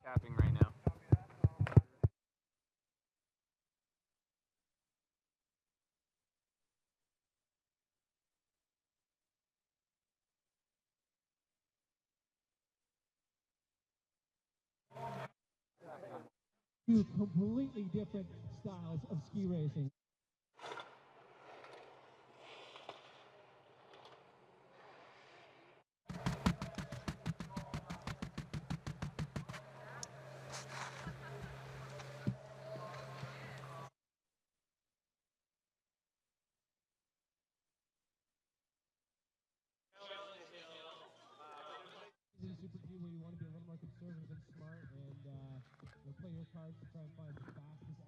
Capping right now. Two completely different styles of ski racing. In a Super G where you want to be a little more conservative and smart and play your cards to try and find the fastest.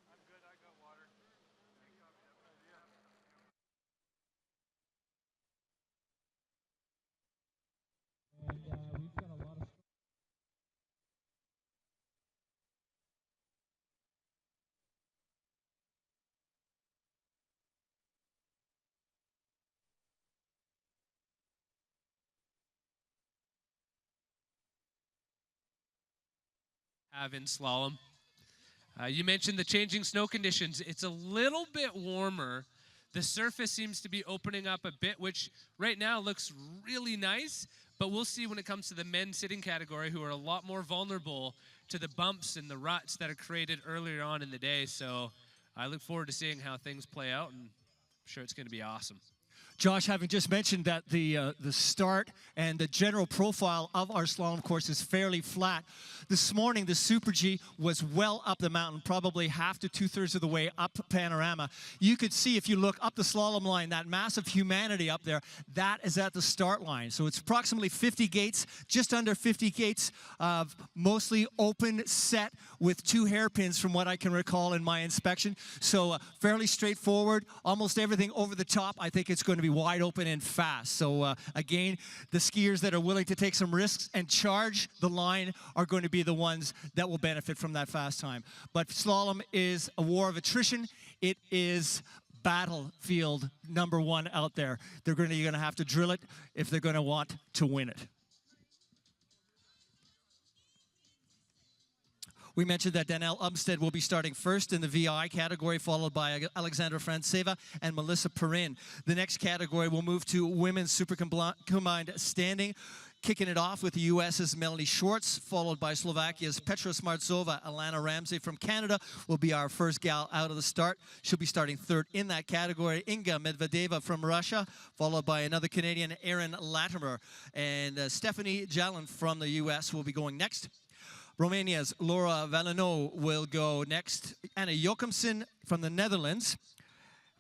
I'm good, I got water. And we've got a lot of have in slalom. You mentioned the changing snow conditions. It's a little bit warmer. The surface seems to be opening up a bit, which right now looks really nice, but we'll see when it comes to the men's sitting category, who are a lot more vulnerable to the bumps and the ruts that are created earlier on in the day. So I look forward to seeing how things play out, and I'm sure it's going to be awesome. Josh, having just mentioned that the start and the general profile of our slalom course is fairly flat, this morning the Super G was well up the mountain, probably half to two-thirds of the way up Panorama. You could see, if you look up the slalom line, that massive humanity up there, that is at the start line. So it's approximately 50 gates, just under 50 gates of mostly open set with 2 hairpins from what I can recall in my inspection. So fairly straightforward, almost everything over the top. I think it's going to be wide open and fast. So again, the skiers that are willing to take some risks and charge the line are going to be the ones that will benefit from that fast time. But slalom is a war of attrition. It is battlefield #1 out there. You're going to have to drill it if they're going to want to win it. We mentioned that Danielle Umstead will be starting first in the VI category, followed by Alexandra Franceva and Melissa Perrin. The next category will move to women's super combined standing, kicking it off with the U.S.'s Melanie Schwartz, followed by Slovakia's Petra Smartzova. Alana Ramsey from Canada will be our first gal out of the start. She'll be starting third in that category. Inga Medvedeva from Russia, followed by another Canadian, Erin Latimer. And Stephanie Jalen from the U.S. will be going next. Romania's Laura Valeno will go next. Anna Jochimsen from the Netherlands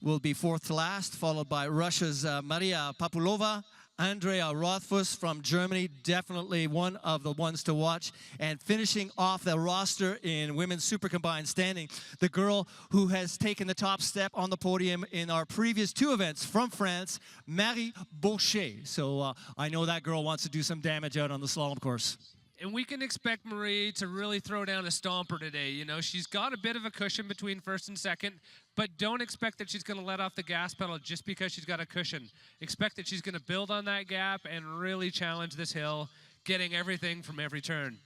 will be fourth to last, followed by Russia's Maria Papulova. Andrea Rothfuss from Germany, definitely one of the ones to watch. And finishing off the roster in women's super combined standing, the girl who has taken the top step on the podium in our previous 2 events from France, Marie Boucher. So I know that girl wants to do some damage out on the slalom course. And we can expect Marie to really throw down a stomper today. You know, she's got a bit of a cushion between first and second, but don't expect that she's going to let off the gas pedal just because she's got a cushion. Expect that she's going to build on that gap and really challenge this hill, getting everything from every turn.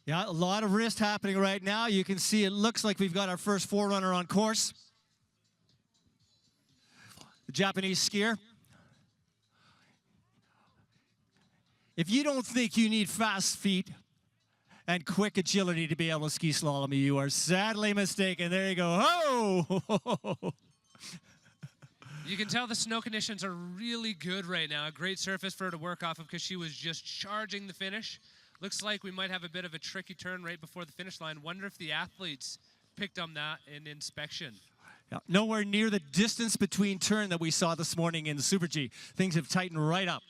Yeah, a lot of wrist happening right now. You can see it looks like we've got our first forerunner on course. The Japanese skier. If you don't think you need fast feet and quick agility to be able to ski slalom, you are sadly mistaken. There you go. Oh! You can tell the snow conditions are really good right now. A great surface for her to work off of because she was just charging the finish. Looks like we might have a bit of a tricky turn right before the finish line. Wonder if the athletes picked on that in inspection. Yeah, nowhere near the distance between turn that we saw this morning in the Super G. Things have tightened right up.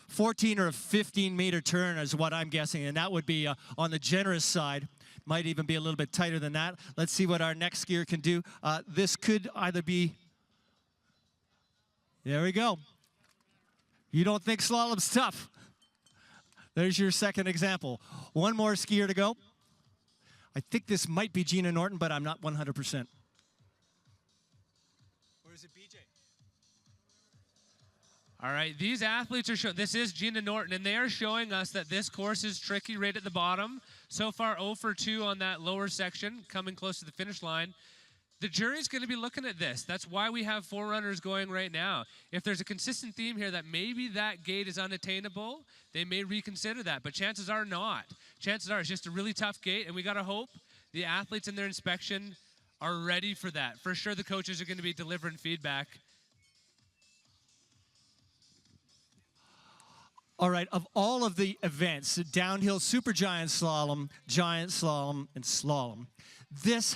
14 or a 15-meter turn is what I'm guessing, and that would be on the generous side. Might even be a little bit tighter than that. Let's see what our next skier can do. This could either be... There we go. You don't think slalom's tough. There's your second example. One more skier to go. I think this might be Gina Norton, but I'm not 100%. All right, these athletes are showing, this is Gina Norton, and they are showing us that this course is tricky right at the bottom. So far, 0 for 2 on that lower section, coming close to the finish line. The jury's going to be looking at this. That's why we have 4 runners going right now. If there's a consistent theme here that maybe that gate is unattainable, they may reconsider that, but chances are not. Chances are it's just a really tough gate, and we got to hope the athletes in their inspection are ready for that. For sure, the coaches are going to be delivering feedback. All right, of all of the events, downhill, supergiant slalom, giant slalom, and slalom, this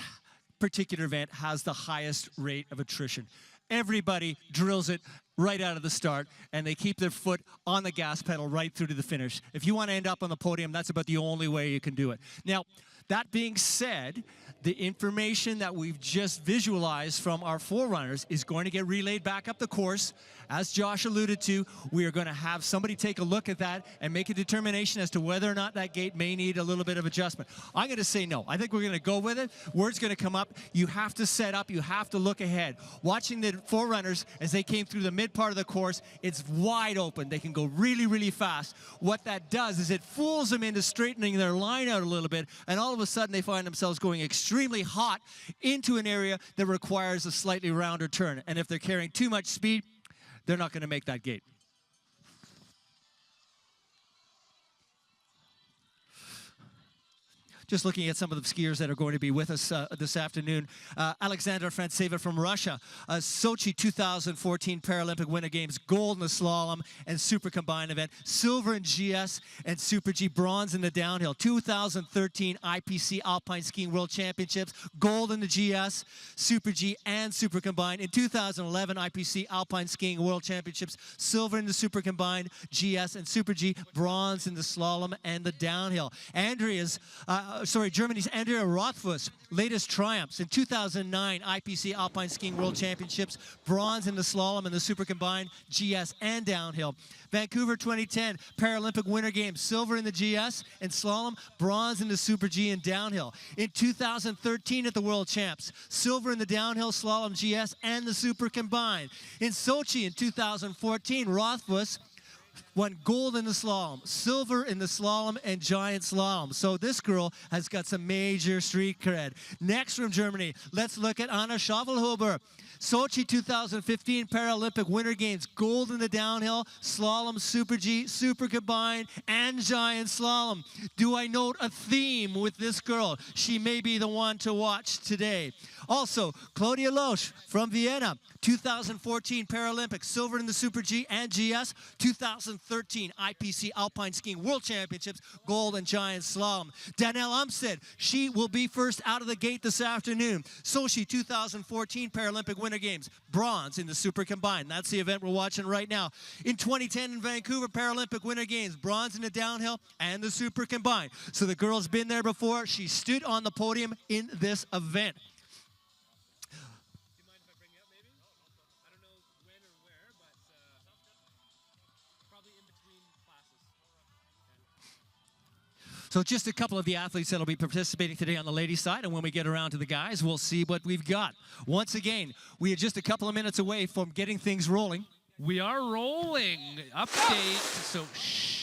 particular event has the highest rate of attrition. Everybody drills it right out of the start, and they keep their foot on the gas pedal right through to the finish. If you want to end up on the podium, that's about the only way you can do it. Now, that being said, the information that we've just visualized from our 4 runners is going to get relayed back up the course. As Josh alluded to, we are going to have somebody take a look at that and make a determination as to whether or not that gate may need a little bit of adjustment. I'm going to say no. I think we're going to go with it. Word's going to come up. You have to set up. You have to look ahead. Watching the 4 runners as they came through the mid part of the course, it's wide open. They can go really, really fast. What that does is it fools them into straightening their line out a little bit, and all of a sudden they find themselves going extremely hot into an area that requires a slightly rounder turn. And if they're carrying too much speed, they're not going to make that gate. Just looking at some of the skiers that are going to be with us this afternoon. Alexandra Frantseva from Russia, Sochi 2014 Paralympic Winter Games, gold in the slalom and super combined event, silver in GS and Super G, bronze in the downhill. 2013 IPC Alpine Skiing World Championships, gold in the GS, Super G and super combined. In 2011 IPC Alpine Skiing World Championships, silver in the super combined, GS and Super G, bronze in the slalom and the downhill. Germany's Andrea Rothfuss, latest triumphs. In 2009, IPC Alpine Skiing World Championships, bronze in the slalom and the super combined, GS and downhill. Vancouver 2010 Paralympic Winter Games, silver in the GS and slalom, bronze in the Super G and downhill. In 2013 at the World Champs, silver in the downhill, slalom, GS, and the super combined. In Sochi in 2014, Rothfuss won gold in the slalom, silver in the slalom, and giant slalom. So this girl has got some major street cred. Next from Germany, let's look at Anna Schavelhuber. Sochi 2015 Paralympic Winter Games, gold in the downhill, slalom, Super G, super combined, and giant slalom. Do I note a theme with this girl? She may be the one to watch today. Also, Claudia Loesch from Vienna, 2014 Paralympic, silver in the Super G and GS, 2013 IPC Alpine Skiing World Championships, gold and giant slalom. Danielle Umstead, she will be first out of the gate this afternoon. Sochi 2014 Paralympic Winter Games, bronze in the super combined. That's the event we're watching right now. In 2010 in Vancouver Paralympic Winter Games, bronze in the downhill and the super combined. So the girl's been there before. She stood on the podium in this event. So just a couple of the athletes that will be participating today on the ladies' side, and when we get around to the guys, we'll see what we've got. Once again, we are just a couple of minutes away from getting things rolling. We are rolling. Update. So, shh.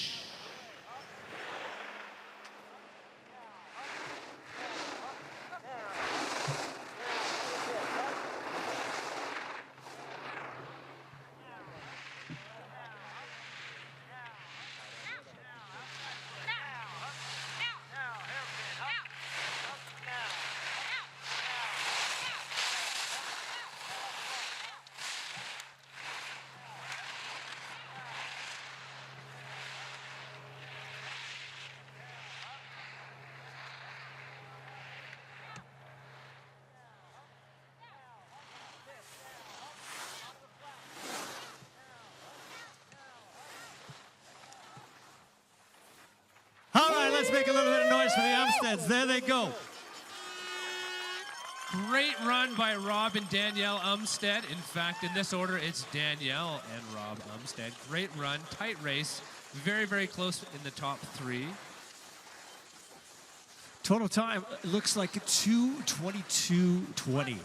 All right, let's make a little bit of noise for the Umsteads. There they go. Great run by Rob and Danielle Umstead. In fact, in this order, it's Danielle and Rob Umstead. Great run, tight race, very, very close in the top 3. Total time looks like 2:22:20.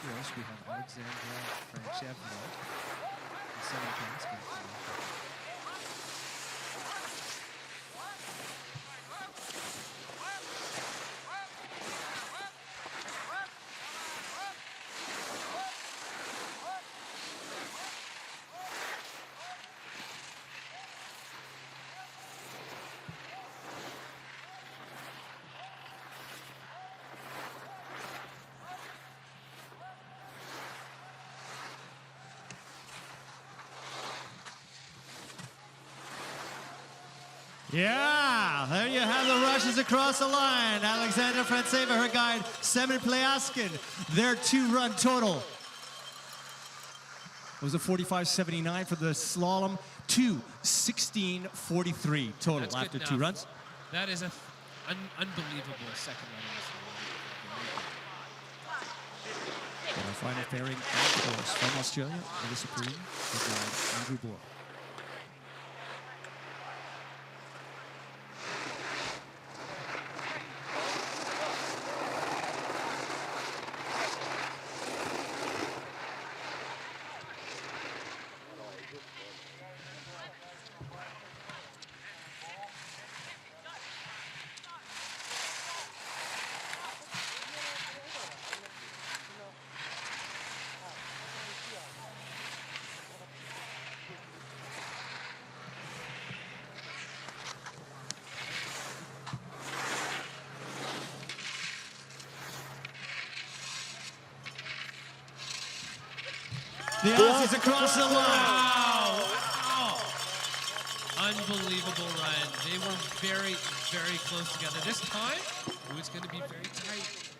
course, we have Alexandra Franchevna and Seven Plaskin. Yeah, there you have the rushes across the line. Alexandra Frantseva, her guide, Semen Playaskin, their 2-run total. It was a 45.79 for the slalom, 2:16.43 total. That's after good 2 enough. runs. That is an unbelievable second run in And our final pairing, of course, from Australia, Melissa Perrine, her guide, Andrew Bohr. The Aussies across the line. Wow. Unbelievable run. They were very, very close together. This time, it was going to be very tight.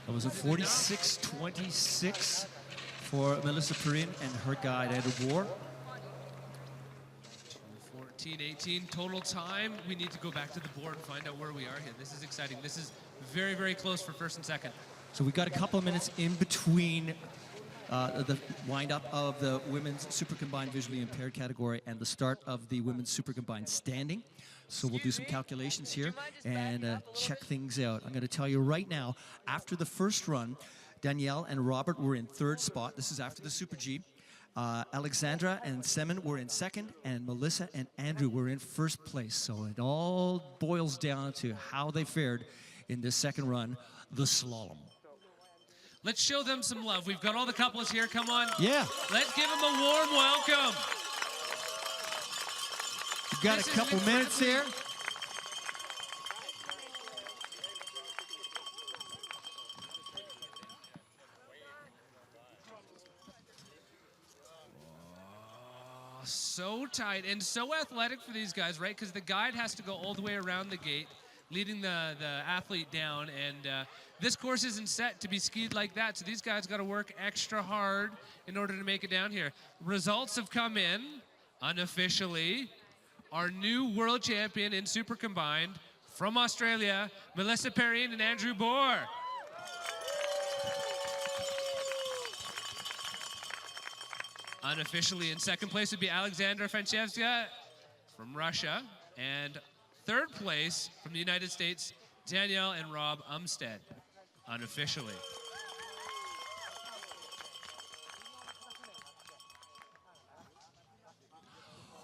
That was a 46.26 for Melissa Perrine and her guide, Andrew Bohr. 14:18 total time. We need to go back to the board and find out where we are here. This is exciting. This is very, very close for first and second. So we got a couple of minutes in between the wind-up of the women's super combined visually impaired category and the start of the women's super combined standing. So we'll do some calculations here and check things out. I'm going to tell you right now, after the first run, Danielle and Robert were in 3rd spot. This is after the Super G. Alexandra and Semen were in 2nd, and Melissa and Andrew were in 1st place. So it all boils down to how they fared in this second run, the slalom. Let's show them some love. We've got all the couples here. Come on. Yeah. Let's give them a warm welcome. We've got a couple minutes here. So tight and so athletic for these guys, right? Because the guide has to go all the way around the gate, leading the athlete down. And this course isn't set to be skied like that, so these guys got to work extra hard in order to make it down here. Results have come in unofficially. Our new world champion in Super Combined from Australia, Melissa Perrine and Andrew Bohr. Unofficially in 2nd place would be Alexandra Franchevna from Russia. And 3rd place from the United States, Danielle and Rob Umstead, unofficially.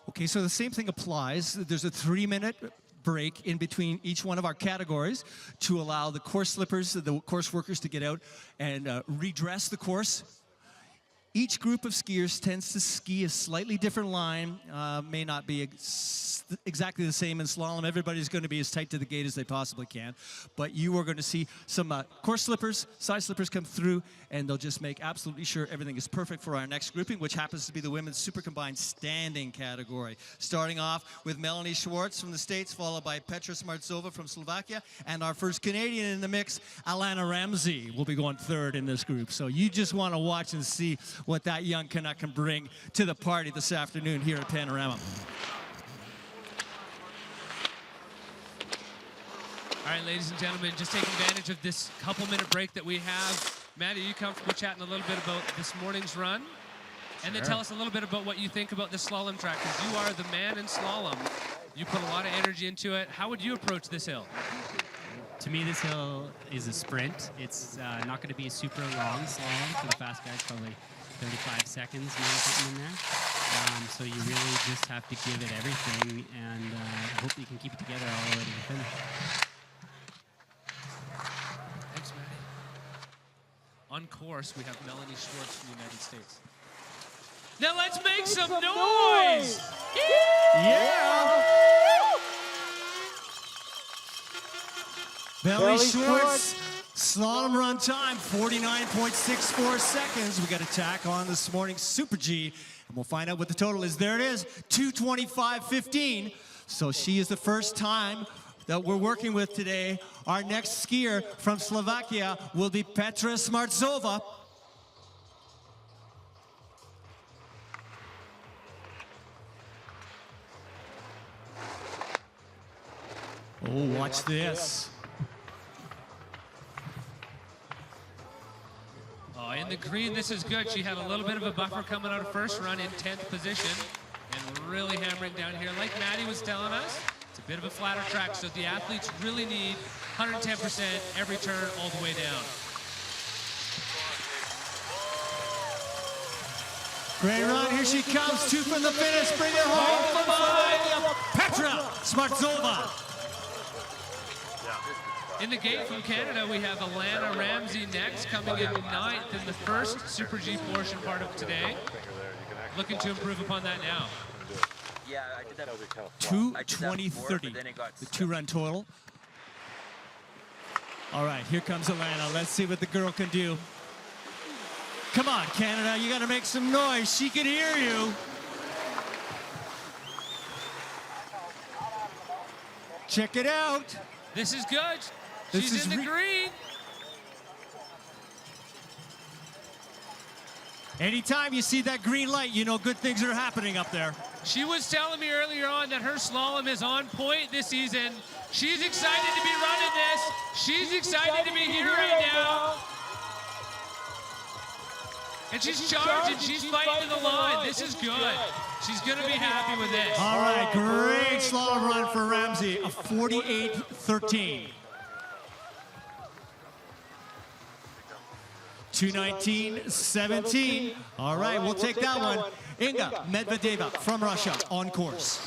Okay, so the same thing applies. There's a 3-minute break in between each one of our categories to allow the course slippers, the course workers to get out and redress the course. Each group of skiers tends to ski a slightly different line, may not be exactly the same in slalom. Everybody's going to be as tight to the gate as they possibly can. But you are going to see some course slippers, side slippers come through, and they'll just make absolutely sure everything is perfect for our next grouping, which happens to be the women's super combined standing category. Starting off with Melanie Schwartz from the States, followed by Petra Smartsova from Slovakia, and our first Canadian in the mix, Alana Ramsey, will be going 3rd in this group. So you just want to watch and see what that young Canuck can bring to the party this afternoon here at Panorama. All right, ladies and gentlemen, just take advantage of this couple-minute break that we have. Matt, are you comfortable chatting a little bit about this morning's run? And then tell us a little bit about what you think about the slalom track, because you are the man in slalom. You put a lot of energy into it. How would you approach this hill? To me, this hill is a sprint. It's not going to be a super long slalom for the fast guys, probably 35 seconds, maybe something in there. So you really just have to give it everything and hope you can keep it together all the way to the finish. Thanks, Maddie. On course, we have Melanie Schwartz from the United States. Now let's make some noise! Yeah! Melanie Schwartz, slalom run time, 49.64 seconds. We got a tack on this morning's Super G, and we'll find out what the total is. There it is, 2:25.15. So she is the first time that we're working with today. Our next skier from Slovakia will be Petra Smartzova. Oh, watch this. Oh, in the green, this is good. She had a little bit of a buffer coming out of first run in 10th position and really hammering down here. Like Maddie was telling us, it's a bit of a flatter track, so the athletes really need 110% every turn all the way down. Great run, here she comes, 2 from the finish, bring her home. Petra Smartzova. In the gate from Canada, we have Alana Ramsey next, coming in 9th in the first Super G portion part of today. Looking to improve upon that now. Yeah, I did that. 2:20.30, the 2-run total. All right, here comes Alana. Let's see what the girl can do. Come on, Canada, you gotta make some noise. She can hear you. Check it out. This is good. This She's is in the green. Anytime you see that green light, you know good things are happening up there. She was telling me earlier on that her slalom is on point this season. She's excited to be running this. She's excited to be here right now. And she's charging. She's fighting to the line. This is good. She's going to be happy with this. All right, great slalom run for Ramsey, a 48.13. 2:19.17. All right, we'll take that one. Inga Medvedeva from Russia on course.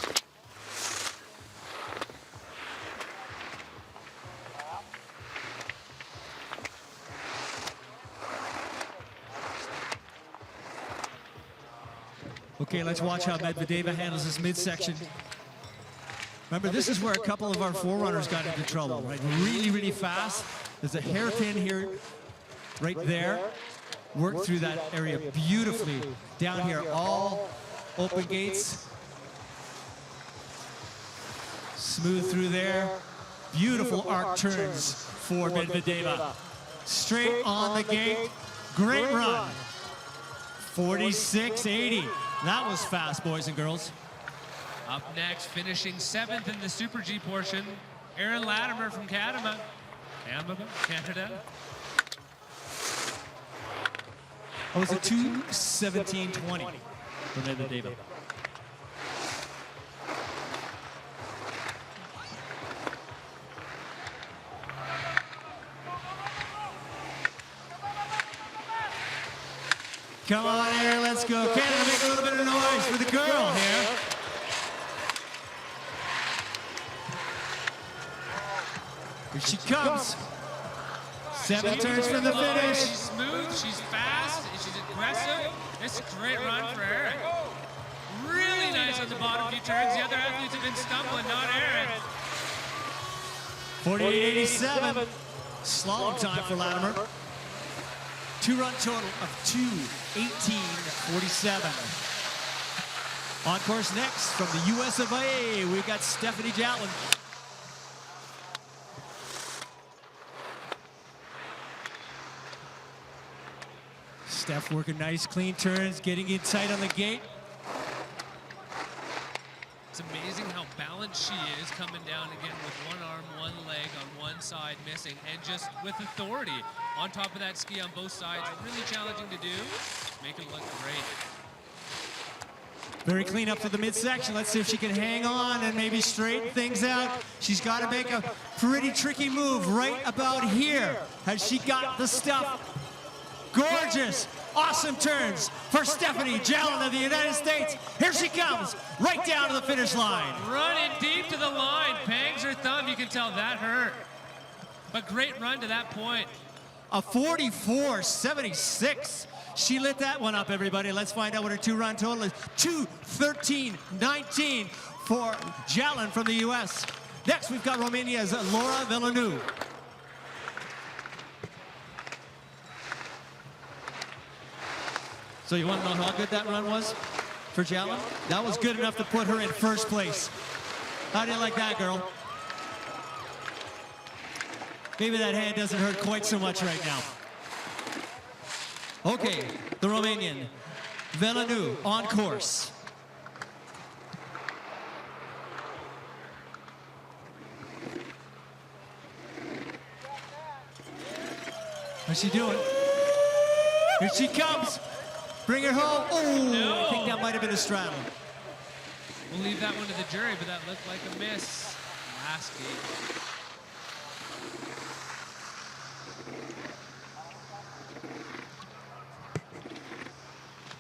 Okay, let's watch how Medvedeva handles this midsection. Remember, this is where a couple of our forerunners got into trouble, right? Really, really fast. There's a hairpin here, right there. Work through that area beautifully. Down here, all open gates. Smooth through there. Beautiful arc turns for Medvedeva. Straight on the gate. Great run. 46.80. That was fast, boys and girls. Up next, finishing 7th in the Super G portion, Erin Latimer from Canada. Oh, it's a 2:17.20 for Medvedeva. Come on, Erin, let's go. Canada, make a little bit of noise for the girl here. Here she comes. 7 turns from the finish. She's smooth, she's fast, she's aggressive. This is a great run for Erin. Really nice on the bottom few turns. The other athletes have been stumbling, not Erin. 48.87. Slalom time for Latimer. 2-run total of 2:18.47. On course next from the US of A, we've got Stephanie Jatlin. Steph working nice, clean turns, getting in tight on the gate. It's amazing how balanced she is, coming down again with one arm, one leg on one side missing, and just with authority on top of that ski on both sides. Really challenging to do. Make it look great. Very clean up to the midsection. Let's see if she can hang on and maybe straighten things out. She's got to make a pretty tricky move right about here. Has she got the stuff? Gorgeous, awesome turns for Stephanie Jallin of the United States. Here she comes, right down to the finish line. Running deep to the line, bangs her thumb. You can tell that hurt. But great run to that point. A 44.76. She lit that one up, everybody. Let's find out what her two-run total is. 2:13.19 for Jallin from the U.S. Next, we've got Romania's Laura Veleanu. So you want to know how good that run was for Jallin? That was good enough to put her in first place. How do you like that, girl? Maybe that hand doesn't hurt quite so much right now. Okay, the Romanian, Veleanu, on course. What's she doing? Here she comes. Bring her home. Oh, no. I think that might have been a straddle. We'll leave that one to the jury, but that looked like a miss. Lasky.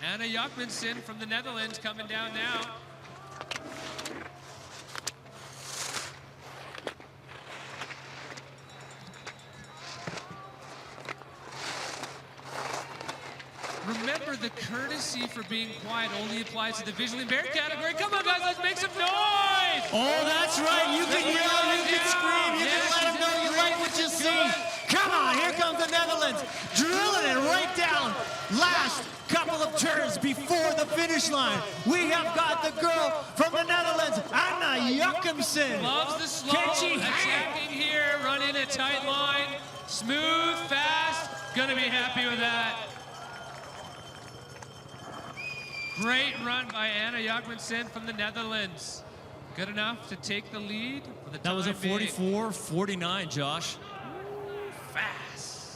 Anna Jochmansen from the Netherlands coming down now. Remember, the courtesy for being quiet only applies to the visually impaired category. Come on, guys, let's make some noise! Oh, that's right. You can yell, you can scream, you can let them know you like what you see. Come on, here comes the Netherlands, drilling it right down. Last couple of turns before the finish line. We have got the girl from the Netherlands, Anna Jochmansen. Loves the slow, Can she attacking here, running a tight line. Smooth, fast, gonna be happy with that. Great run by Anna Jochmansen from the Netherlands. Good enough to take the lead for the time That was a being. 44.49, Josh. Fast.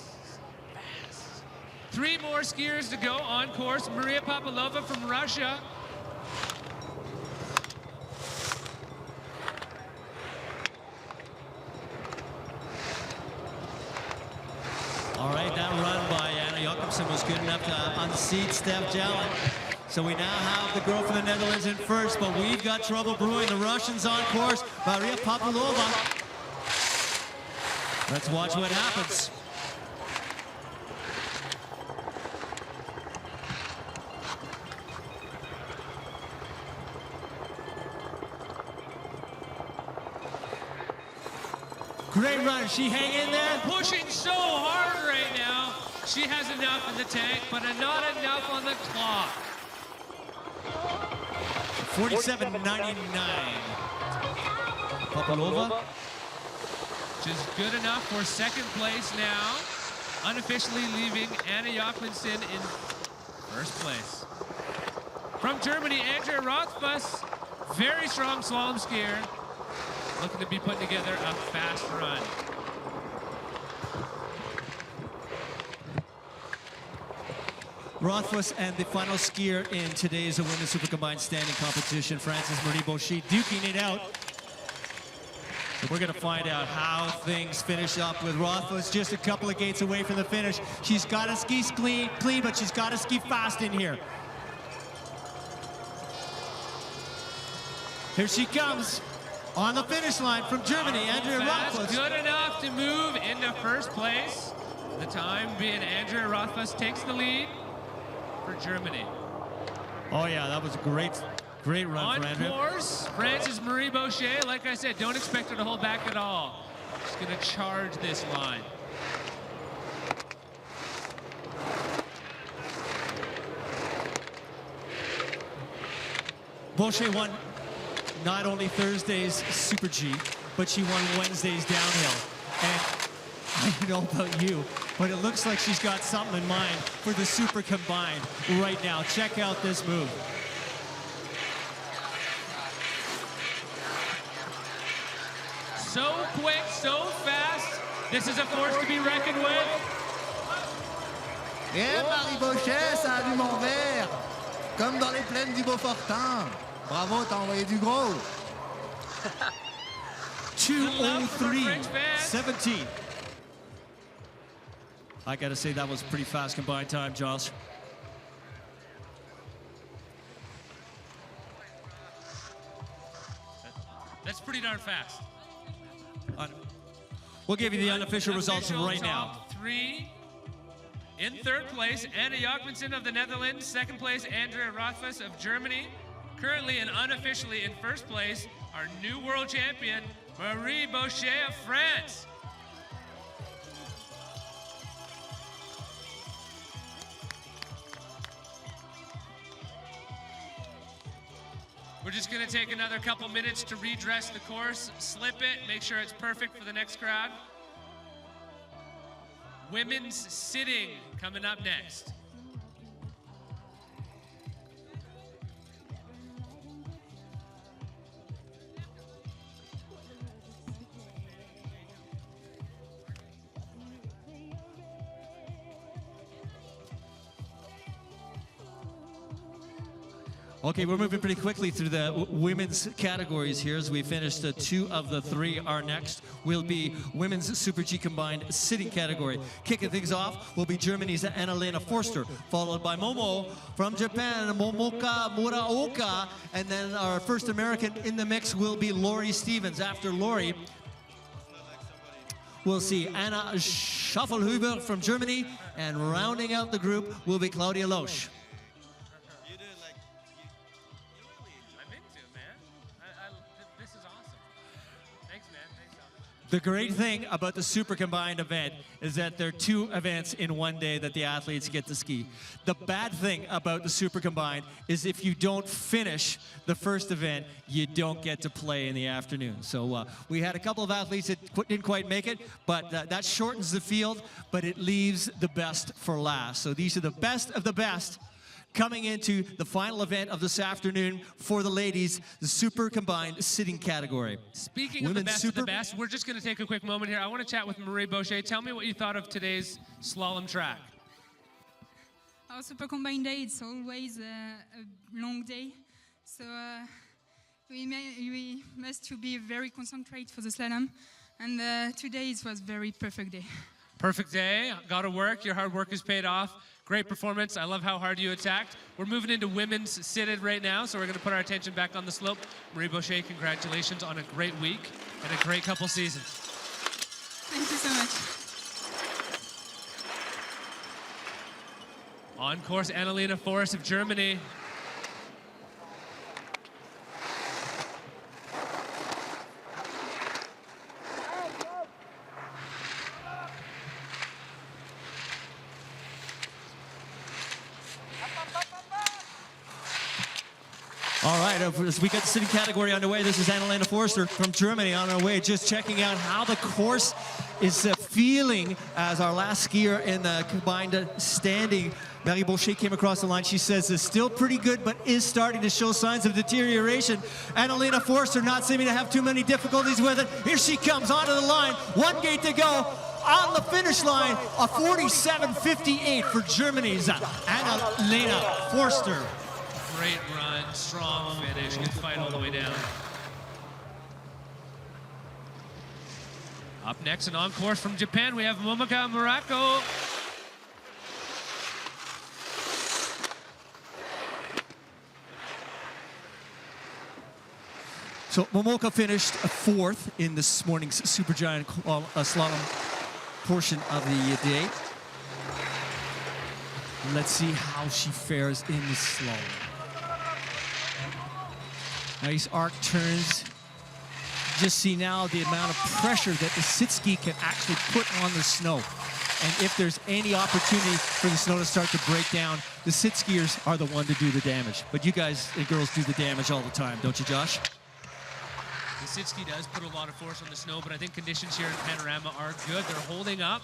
Three more skiers to go on course. Maria Popolova from Russia. All right, that run by Anna Jochmansen was good enough to unseat Steph Jallin. So we now have the girl from the Netherlands in first, but we've got trouble brewing. The Russians on course, Maria Popolova. Let's watch what happens. Great run, she hang in there? Pushing so hard right now. She has enough in the tank, but not enough on the clock. 47.99. Popolova. Just good enough for second place now. Unofficially leaving Anna Jochmansen in first place. From Germany, Andrea Rothfuss. Very strong slalom skier. Looking to be putting together a fast run. Rothfuss and the final skier in today's Women's Super Combined Standing Competition, Frances Marie Baucher, duking it out. So we're going to find out how things finish up with Rothfuss just a couple of gates away from the finish. She's got to ski clean, but she's got to ski fast in here. Here she comes on the finish line from Germany, Andrea Rothfuss. Good enough to move into first place. The time being Andrea Rothfuss takes the lead for Germany. Oh yeah, that was a great run for Andrea. On course, Frances Marie Baucher, like I said, don't expect her to hold back at all. She's gonna charge this line. Baucher won not only Thursday's Super G, but she won Wednesday's downhill. And I don't know about you, but it looks like she's got something in mind for the Super Combined right now. Check out this move. So quick, so fast. This is a force to be reckoned with. Et Marie Baucher, ça a vu mon verre. Comme dans les plaines du Beaufortin. Bravo, t'as envoyé du gros. 2:03:17. I gotta say that was pretty fast combined time, Josh. That's pretty darn fast. We'll give you the unofficial results right now. Top three. In third place, Anna Jochmansen of the Netherlands. Second place, Andrea Rothfuss of Germany. Currently and unofficially in first place, our new world champion, Marie Bochet of France. We're just gonna take another couple minutes to redress the course, slip it, make sure it's perfect for the next crowd. Women's sitting coming up next. Okay, we're moving pretty quickly through the women's categories here as we finished 2 of the 3. Our next will be women's Super G combined sitting category. Kicking things off will be Germany's Annalena Forster, followed by Momo from Japan, Momoka Muraoka, and then our first American in the mix will be Lori Stevens. After Lori, we'll see Anna Schaffelhuber from Germany, and rounding out the group will be Claudia Loesch. The great thing about the Super Combined event is that there are 2 events in one day that the athletes get to ski. The bad thing about the Super Combined is if you don't finish the first event, you don't get to play in the afternoon. So we had a couple of athletes that didn't quite make it, but that shortens the field, but it leaves the best for last. So these are the best of the best coming into the final event of this afternoon for the ladies, the Super Combined sitting category. Speaking of the best of the best, we're just going to take a quick moment here. I want to chat with Marie Bochet. Tell me what you thought of today's slalom track. Our Super Combined day, it's always a long day. So we must to be very concentrated for the slalom. And today it was very perfect day. Perfect day. Got to work. Your hard work is paid off. Great performance. I love how hard you attacked. We're moving into women's seated right now, so we're going to put our attention back on the slope. Marie Bochet, congratulations on a great week and a great couple seasons. Thank you so much. On course, Annalena Forst of Germany. All right, as we get the sitting category underway, this is Annalena Forster from Germany on her way, just checking out how the course is feeling as our last skier in the combined standing. Marie Bochet came across the line. She says it's still pretty good, but is starting to show signs of deterioration. Annalena Forster not seeming to have too many difficulties with it. Here she comes onto the line. 1 gate to go. On the finish line, a 47.58 for Germany's Annalena Forster. Great run, strong finish, good fight all the way down. Up next and on course from Japan, we have Momoka Muraoka. So Momoka finished 4th in this morning's Supergiant slalom portion of the day. Let's see how she fares in the slalom. Nice arc turns. Just see now the amount of pressure that the sit ski can actually put on the snow. And if there's any opportunity for the snow to start to break down, the sit skiers are the one to do the damage. But you guys and girls do the damage all the time, don't you, Josh? The sit ski does put a lot of force on the snow, but I think conditions here in Panorama are good. They're holding up.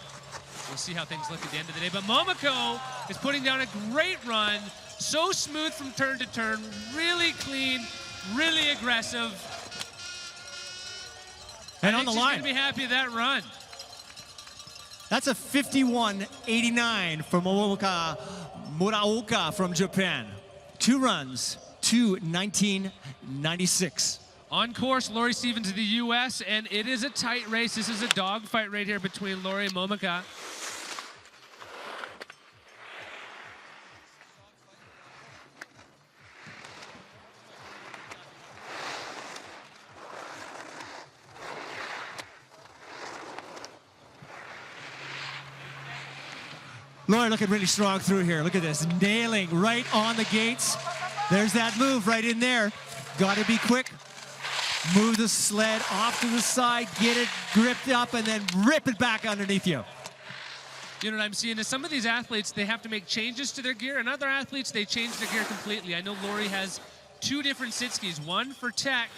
We'll see how things look at the end of the day. But Momoko is putting down a great run. So smooth from turn to turn, really clean, really aggressive. And on the line. She's gonna be happy with that run. That's a 51.89 for Momoka Muraoka from Japan. 2 runs to 1996. On course, Laurie Stevens of the U.S., and it is a tight race. This is a dogfight right here between Laurie and Momika. Laurie looking really strong through here. Look at this, nailing right on the gates. There's that move right in there. Got to be quick. Move the sled off to the side, get it gripped up, and then rip it back underneath you. You know what I'm seeing is some of these athletes, they have to make changes to their gear, and other athletes, they change their gear completely. I know Laurie has 2 different sit skis, one for tech,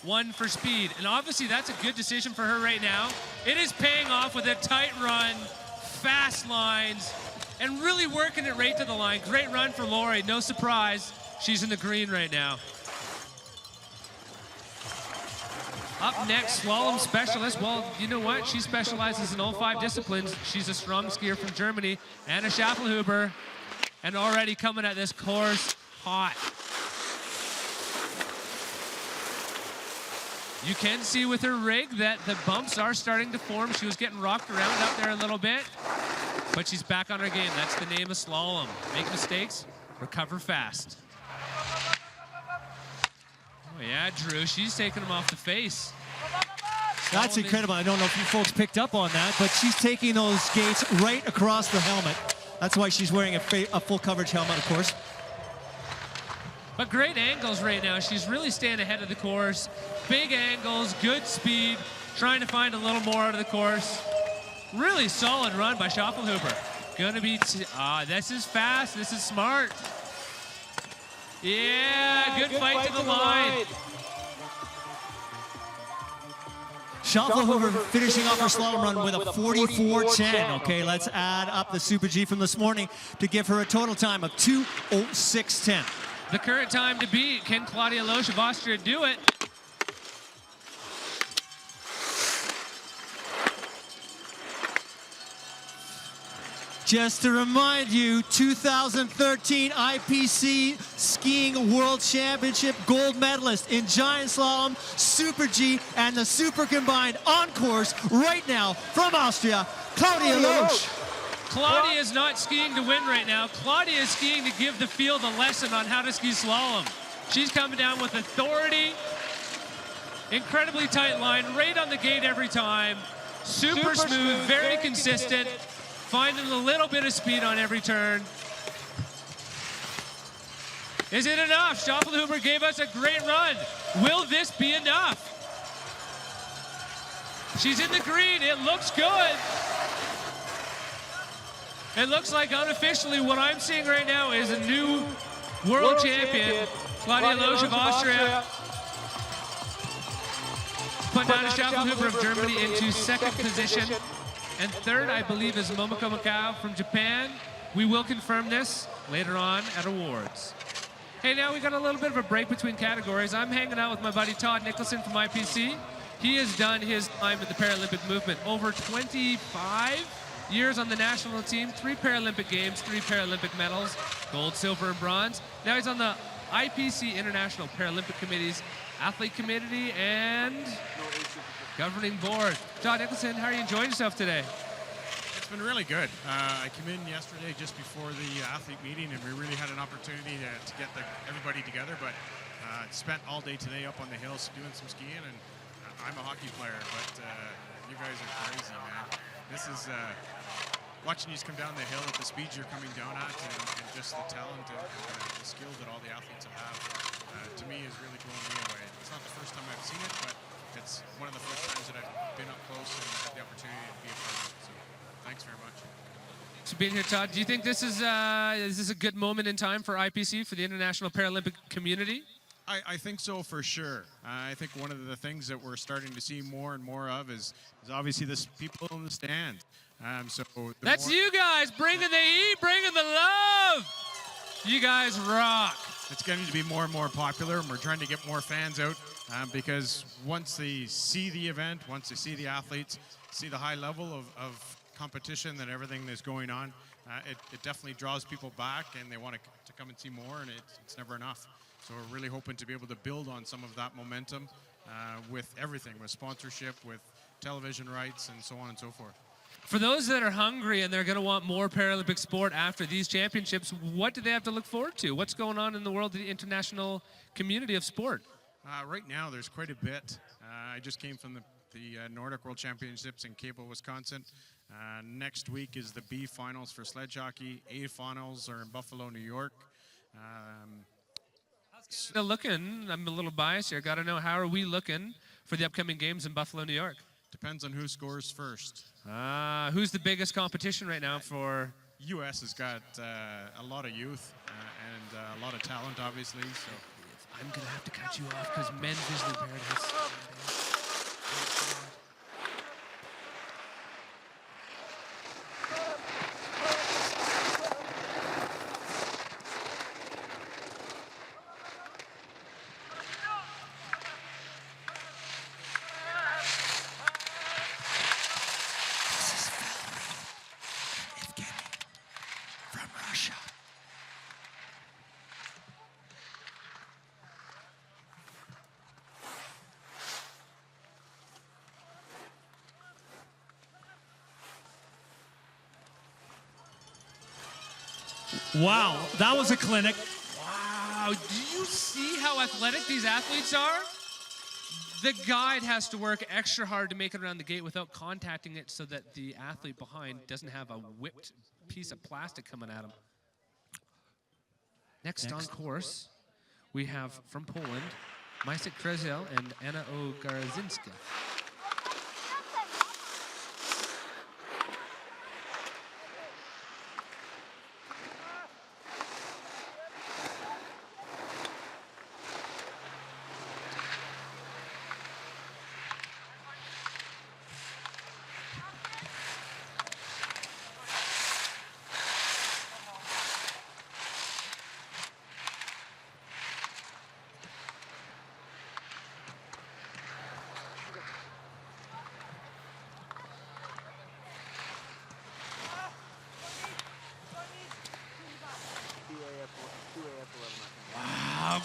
one for speed, and obviously that's a good decision for her right now. It is paying off with a tight run, fast lines, and really working it right to the line. Great run for Laurie, no surprise. She's in the green right now. Up next, slalom specialist. Well, you know what? She specializes in all 5 disciplines. She's a strong skier from Germany, Anna Schaffelhuber, and already coming at this course hot. You can see with her rig that the bumps are starting to form. She was getting rocked around up there a little bit, but she's back on her game. That's the name of slalom. Make mistakes, recover fast. Oh yeah, Drew, she's taking him off the face. That's incredible. I don't know if you folks picked up on that, but she's taking those skates right across the helmet. That's why she's wearing a full coverage helmet, of course. But great angles right now. She's really staying ahead of the course. Big angles, good speed, trying to find a little more out of the course. Really solid run by Schaffelhuber. Gonna be, this is fast, this is smart. Yeah, good fight to the line. Schaffelhuber finishing off her slalom run with a 44.10. Okay, let's add up the Super G from this morning to give her a total time of 2:06.10. The current time to beat. Can Claudia Loesch of Austria do it? Just to remind you, 2013 IPC Skiing World Championship gold medalist in giant slalom, Super G, and the Super Combined on course right now from Austria, Claudia Loesch. Claudia is not skiing to win right now. Claudia is skiing to give the field a lesson on how to ski slalom. She's coming down with authority. Incredibly tight line, right on the gate every time. Super smooth, very consistent. Finding a little bit of speed on every turn. Is it enough? Schaffelhuber gave us a great run. Will this be enough? She's in the green. It looks good. It looks like unofficially what I'm seeing right now is a new world champion, Claudia Loesch of Austria. Put Anna Schaffelhuber of Germany into second position. And third, I believe, is Momika Makao from Japan. We will confirm this later on at awards. Hey, now we got a little bit of a break between categories. I'm hanging out with my buddy Todd Nicholson from IPC. He has done his time in the Paralympic movement. Over 25 years on the national team, 3 Paralympic Games, 3 Paralympic medals, gold, silver, and bronze. Now he's on the IPC International Paralympic Committee's Athlete Committee and Governing Board. Todd Nicholson, how are you enjoying yourself today? It's been really good. I came in yesterday just before the athlete meeting, and we really had an opportunity to get everybody together, but spent all day today up on the hills doing some skiing, and I'm a hockey player, but you guys are crazy, man. This is watching you come down the hill at the speeds you're coming down at, and just the talent and the skill that all the athletes have, to me is really blowing me away. It's not the first time I've seen it, but it's one of the first times that I've been up close and had the opportunity to be a part of it. So thanks very much. Thanks for being here, Todd. Do you think this is a good moment in time for IPC, for the international Paralympic community? I think so, for sure. I think one of the things that we're starting to see more and more of is obviously this people in the stands. That's you guys bringing the heat, bringing the love. You guys rock. It's going to be more and more popular, and we're trying to get more fans out because once they see the event, once they see the athletes, see the high level of competition and everything that's going on, it definitely draws people back, and they want to come and see more, and it's never enough. So we're really hoping to be able to build on some of that momentum with everything, with sponsorship, with television rights, and so on and so forth. For those that are hungry and they're going to want more Paralympic sport after these championships, what do they have to look forward to? What's going on in the world of the international community of sport? Right now, there's quite a bit. I just came from the Nordic World Championships in Cable, Wisconsin. Next week is the B finals for sledge hockey. A finals are in Buffalo, New York. Still looking, I'm a little biased here. Got to know, how are we looking for the upcoming games in Buffalo, New York? Depends on who scores first. Who's the biggest competition right now for? U.S. has got a lot of youth and a lot of talent, obviously. So I'm going to have to cut you off because men visually impaired has... Wow, that was a clinic. Wow, do you see how athletic these athletes are? The guide has to work extra hard to make it around the gate without contacting it so that the athlete behind doesn't have a whipped piece of plastic coming at him. Next on course, we have from Poland, Majsik Krezel and Anna Ogarzinska.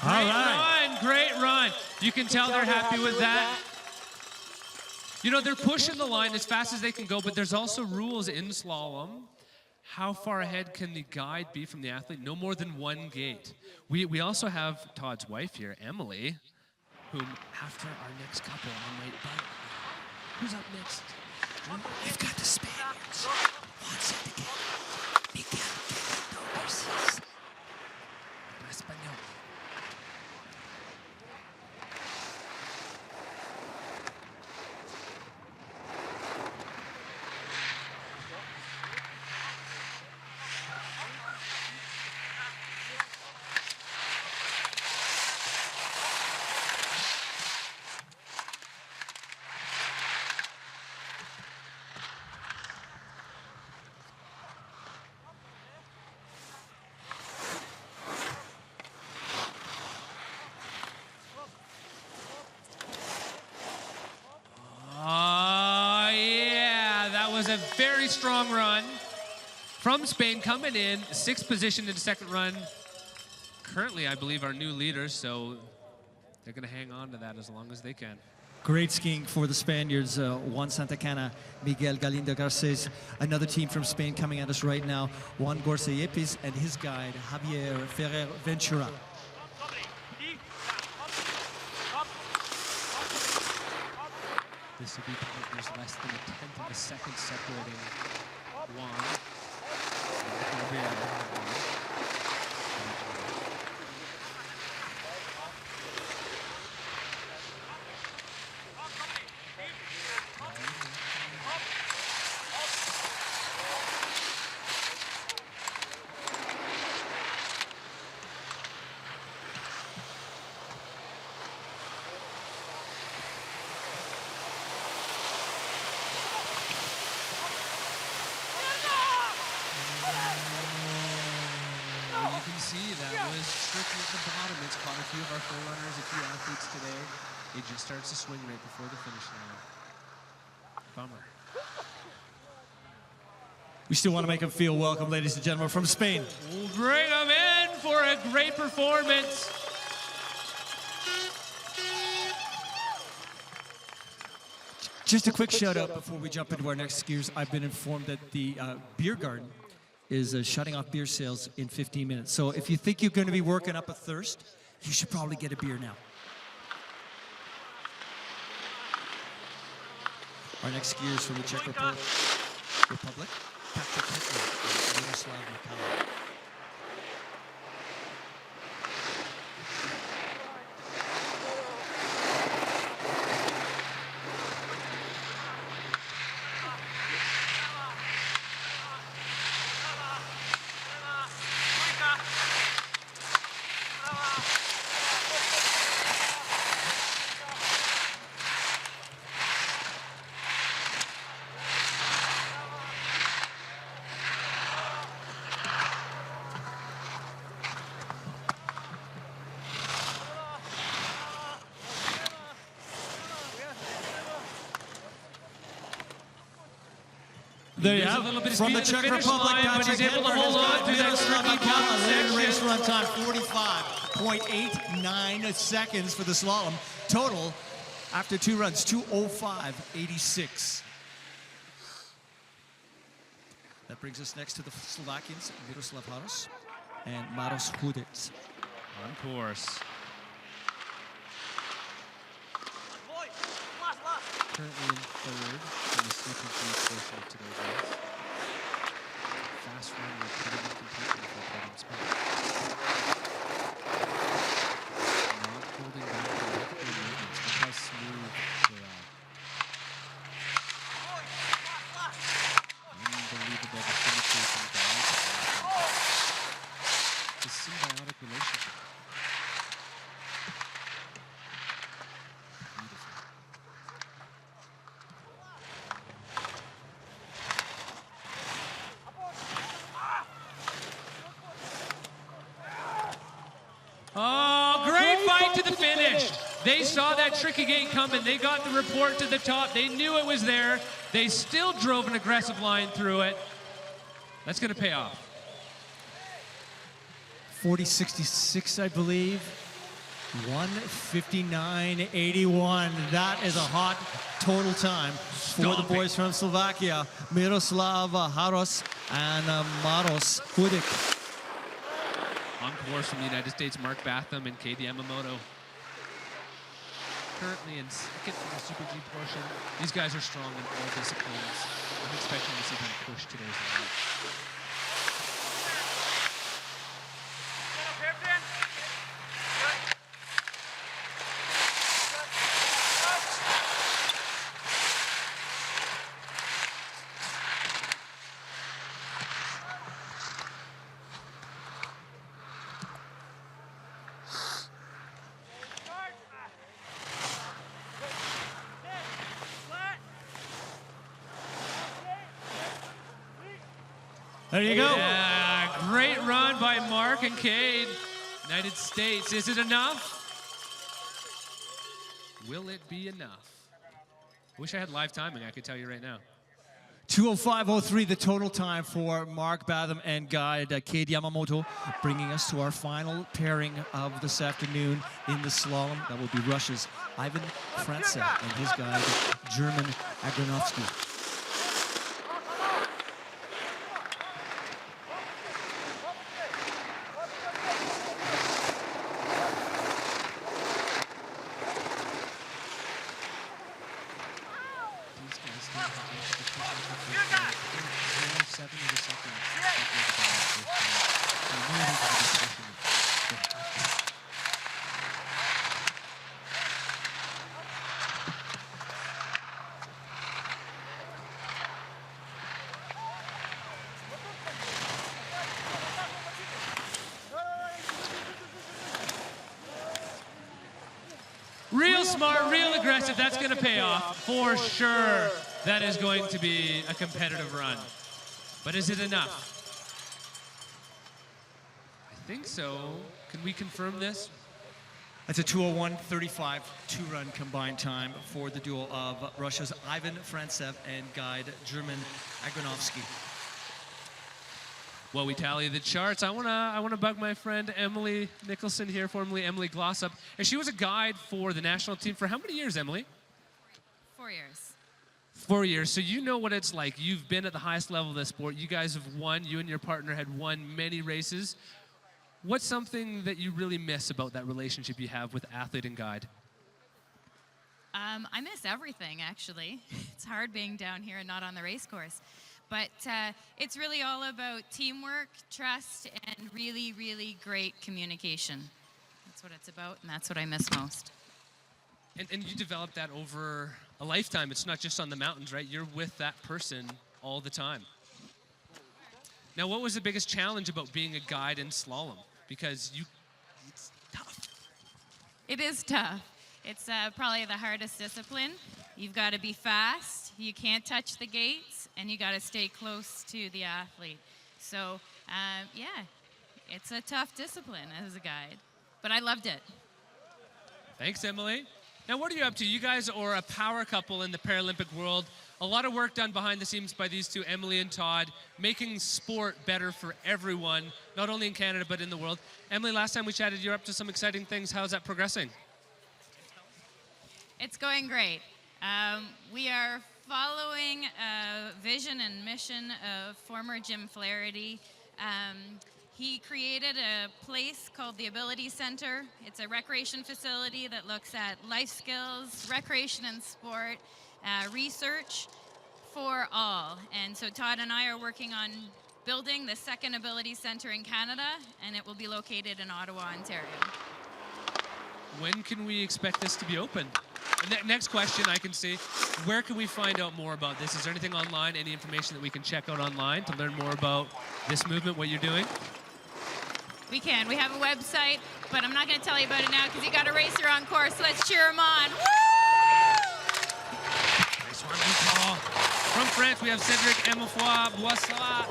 Wow, great run. You can tell they're happy with that. You know, they're pushing the line as fast as they can go, but there's also rules in slalom. How far ahead can the guide be from the athlete? No more than one gate. We also have Todd's wife here, Emily, whom after our next couple, I might bite. Who's up next? We've got the Spaniards. Once again, Miguel Garces. Español. A very strong run from Spain coming in, 6th position in the second run. Currently, I believe, our new leaders, so they're going to hang on to that as long as they can. Great skiing for the Spaniards. Juan Santacana, Miguel Galindo Garces. Another team from Spain coming at us right now. Juan Gorceyepes and his guide, Javier Ferrer Ventura. This will be partners less than a tenth of a second separating Juan. That was strictly at the bottom. It's caught a few of our forerunners, a few athletes today. It just starts to swing right before the finish line. Bummer. We still want to make them feel welcome, ladies and gentlemen, from Spain. We'll bring them in for a great performance. Just a quick shout out before we jump into our next skiers. I've been informed that the beer garden is shutting off beer sales in 15 minutes. So if you think you're going to be working up a thirst, you should probably get a beer now. Our next skiers from the Czech Republic, Patrick Hitler and Miroslav Mikala. There you have it. From the Czech Republic, Patrick able to hold on to that tricky down section. Race run time 45.89 seconds for the slalom. Total after 2 runs 2:05.86. That brings us next to the Slovakians, Miroslav Haros and Maros Hudic. On course. Currently in third in the second group portion of today's race. Fast run with pretty much completely for podium spot. Not holding back the multiple movements. Look how smooth they are. Unbelievable the symmetry from guys. It's a symbiotic relationship. Oh, great fight to the finish. They saw that tricky gate coming. They got the report to the top. They knew it was there. They still drove an aggressive line through it. That's going to pay off. 40.66, I believe. 1:59.81. That is a hot total time for the boys from Slovakia, Miroslav Haros and Maros Hudic. On course from the United States, Mark Batham and Katie Yamamoto. Currently in second in the Super G portion. These guys are strong in all disciplines. I'm expecting to see them push today's line. There you go. Yeah, great run by Mark and Cade. United States, is it enough? Will it be enough? I wish I had live timing, I could tell you right now. 2:05.03, the total time for Mark Batham and guide Cade Yamamoto, bringing us to our final pairing of this afternoon in the slalom. That will be Russia's Ivan Frantsev and his guide, German Agranovsky. Real smart, real aggressive, that's going to pay off. For sure, that is going to be a competitive run. But is it enough? I think so. Can we confirm this? That's a 2:01.35 two-run combined time for the duo of Russia's Ivan Frantsev and guide German Agranovsky. While we tally the charts, I wanna bug my friend Emily Nicholson here, formerly Emily Glossop. And she was a guide for the national team for how many years, Emily? 4 years. 4 years. So you know what it's like. You've been at the highest level of the sport. You guys have won. You and your partner had won many races. What's something that you really miss about that relationship you have with athlete and guide? I miss everything, actually. It's hard being down here and not on the race course. But it's really all about teamwork, trust, and really, really great communication. That's what it's about, and that's what I miss most. And you developed that over a lifetime. It's not just on the mountains, right? You're with that person all the time. Now, what was the biggest challenge about being a guide in slalom? Because it's tough. It is tough. It's probably the hardest discipline. You've got to be fast, you can't touch the gates, and you got to stay close to the athlete. So, yeah, it's a tough discipline as a guide, but I loved it. Thanks, Emily. Now, what are you up to? You guys are a power couple in the Paralympic world. A lot of work done behind the scenes by these two, Emily and Todd, making sport better for everyone, not only in Canada, but in the world. Emily, last time we chatted, you're up to some exciting things. How's that progressing? It's going great. We are following a vision and mission of former Jim Flaherty. He created a place called the Ability Center. It's a recreation facility that looks at life skills, recreation and sport, research for all. And so Todd and I are working on building the second Ability Center in Canada, and it will be located in Ottawa, Ontario. When can we expect this to be open? Next question I can see, where can we find out more about this? Is there anything online, any information that we can check out online to learn more about this movement, what you're doing? We can. We have a website, but I'm not going to tell you about it now because you got a racer on course. So let's cheer him on. Woo! Nice one, Nicole. From France, we have Cédric Boissat.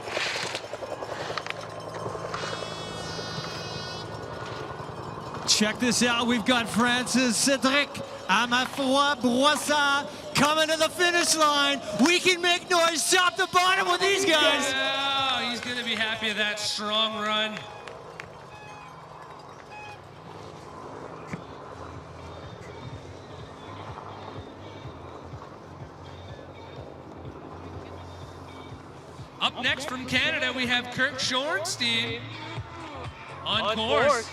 Check this out. We've got France's Cédric Boissat coming to the finish line. We can make noise top to bottom with these guys. Yeah, he's going to be happy with that strong run. Up next from Canada, we have Kurt Schoenstein on course.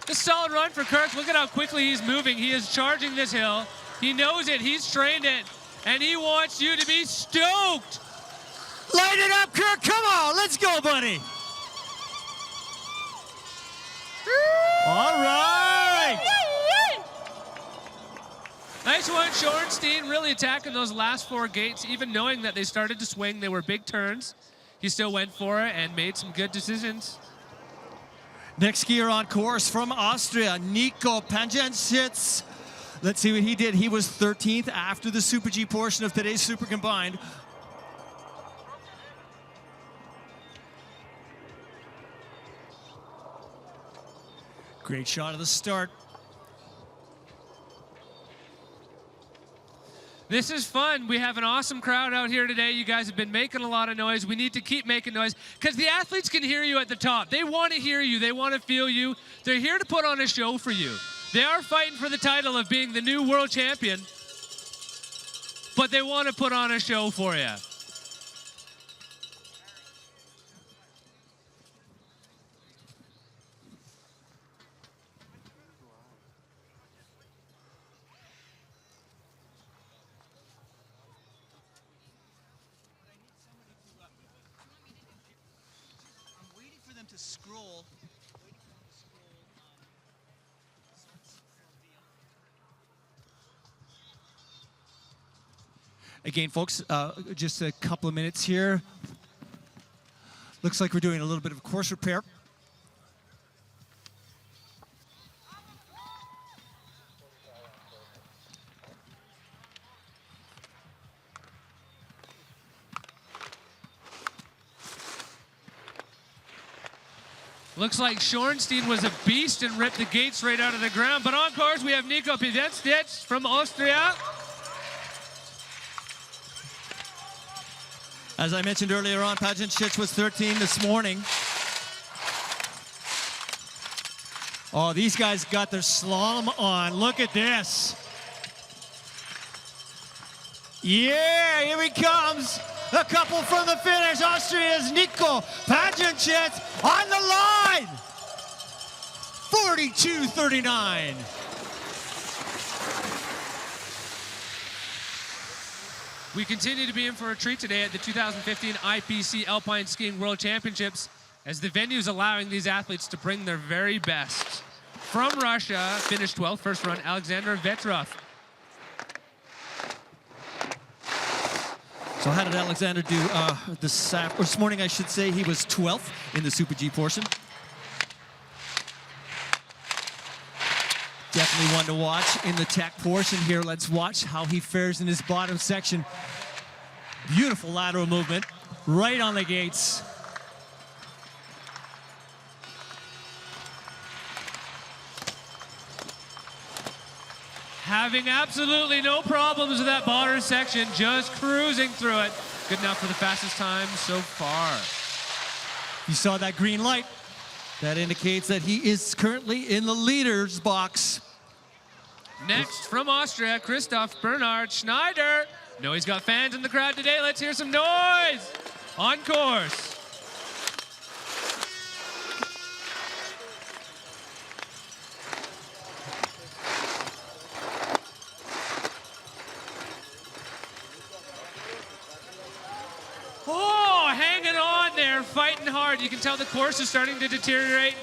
A solid run for Kurt. Look at how quickly he's moving. He is charging this hill. He knows it. He's trained it. And he wants you to be stoked. Light it up, Kurt. Come on. Let's go, buddy. All right. Nice one, Schoenstein. Really attacking those last four gates, even knowing that they started to swing. They were big turns. He still went for it and made some good decisions. Next skier on course from Austria, Nico Panjensitz. Let's see what he did. He was 13th after the Super G portion of today's Super Combined. Great shot of the start. This is fun. We have an awesome crowd out here today. You guys have been making a lot of noise. We need to keep making noise because the athletes can hear you at the top. They want to hear you. They want to feel you. They're here to put on a show for you. They are fighting for the title of being the new world champion, but they want to put on a show for you. Scroll. Again, folks, just a couple of minutes here. Looks like we're doing a little bit of course repair. Looks like Schornstein was a beast and ripped the gates right out of the ground. But on course, we have Nico Pivetstich from Austria. As I mentioned earlier on, Pageantchich was 13 this morning. Oh, these guys got their slalom on. Look at this. Yeah, here he comes. A couple from the finish. Austria's Nico Pageantchich on the line. 42-39. We continue to be in for a treat today at the 2015 IPC Alpine Skiing World Championships, as the venue is allowing these athletes to bring their very best. From Russia, finished 12th, first run, Alexander Vetrov. So how did Alexander do this morning? I should say he was 12th in the Super G portion. Definitely one to watch in the tech portion here. Let's watch how he fares in his bottom section. Beautiful lateral movement right on the gates. Having absolutely no problems with that bottom section, just cruising through it. Good enough for the fastest time so far. You saw that green light. That indicates that he is currently in the leader's box. Next from Austria, Christoph Bernhard Schneider. No, he's got fans in the crowd today. Let's hear some noise. On course. Oh, hanging on there, fighting hard. You can tell the course is starting to deteriorate.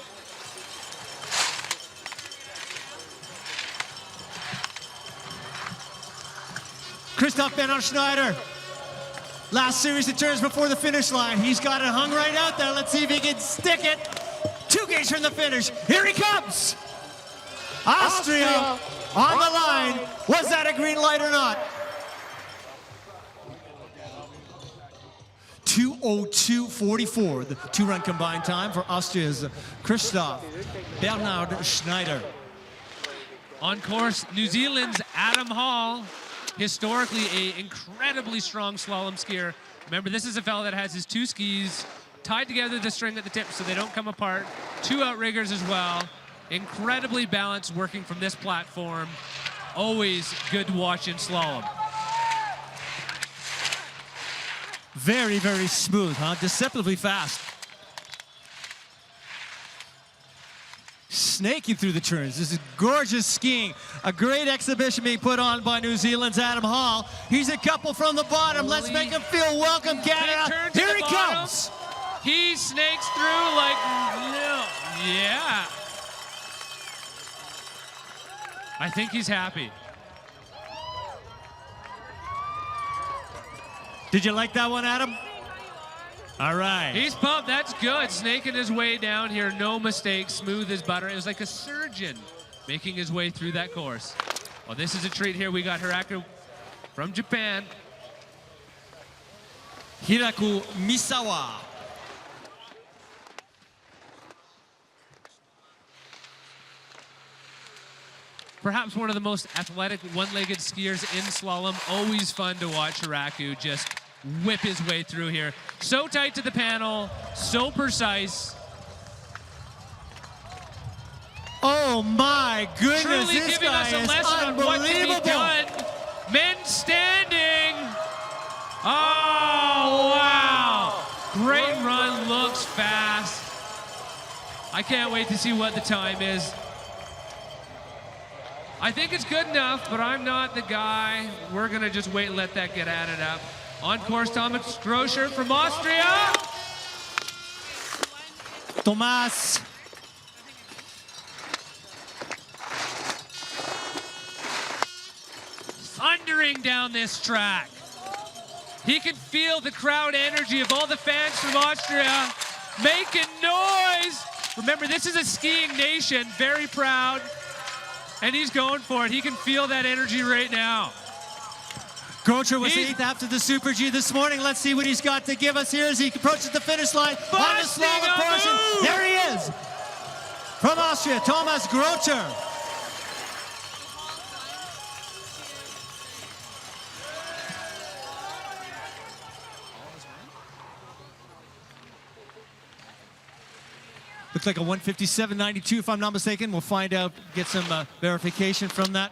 Christoph Bernhard Schneider. Last series of turns before the finish line. He's got it hung right out there. Let's see if he can stick it. 2 gates from the finish. Here he comes. Austria on the line. Was that a green light or not? 2:02.44, the 2-run combined time for Austria's Christoph Bernhard Schneider. On course, New Zealand's Adam Hall. Historically, an incredibly strong slalom skier. Remember, this is a fellow that has his 2 skis tied together the string at the tip so they don't come apart. 2 outriggers as well. Incredibly balanced working from this platform. Always good to watch in slalom. Very, very smooth, huh? Deceptively fast. Snaking through the turns. This is gorgeous skiing. A great exhibition being put on by New Zealand's Adam Hall. He's a couple from the bottom. Let's make him feel welcome, Canada. Here he comes. He snakes through like, no. Yeah. I think he's happy. Did you like that one, Adam? All right. He's pumped. That's good. Snaking his way down here. No mistake. Smooth as butter. It was like a surgeon making his way through that course. Well, this is a treat here. We got Hiraku from Japan. Hiraku Misawa. Perhaps one of the most athletic one-legged skiers in slalom. Always fun to watch Hiraku just whip his way through here. So tight to the panel, so precise. Oh my goodness, Truly this giving guy us a is lesson on what can be done. Men standing. Oh, wow. Great run, looks fast. I can't wait to see what the time is. I think it's good enough, but I'm not the guy. We're gonna just wait and let that get added up. On course, Thomas Groscher from Austria. Thomas. Thundering down this track. He can feel the crowd energy of all the fans from Austria making noise. Remember, this is a skiing nation, very proud. And he's going for it. He can feel that energy right now. Grocher was He's 8th after the Super G this morning. Let's see what he's got to give us here as he approaches the finish line on the busting slalom a portion. move. There he is. From Austria, Thomas Grocher. Looks like a 157.92 if I'm not mistaken. We'll find out, get some verification from that.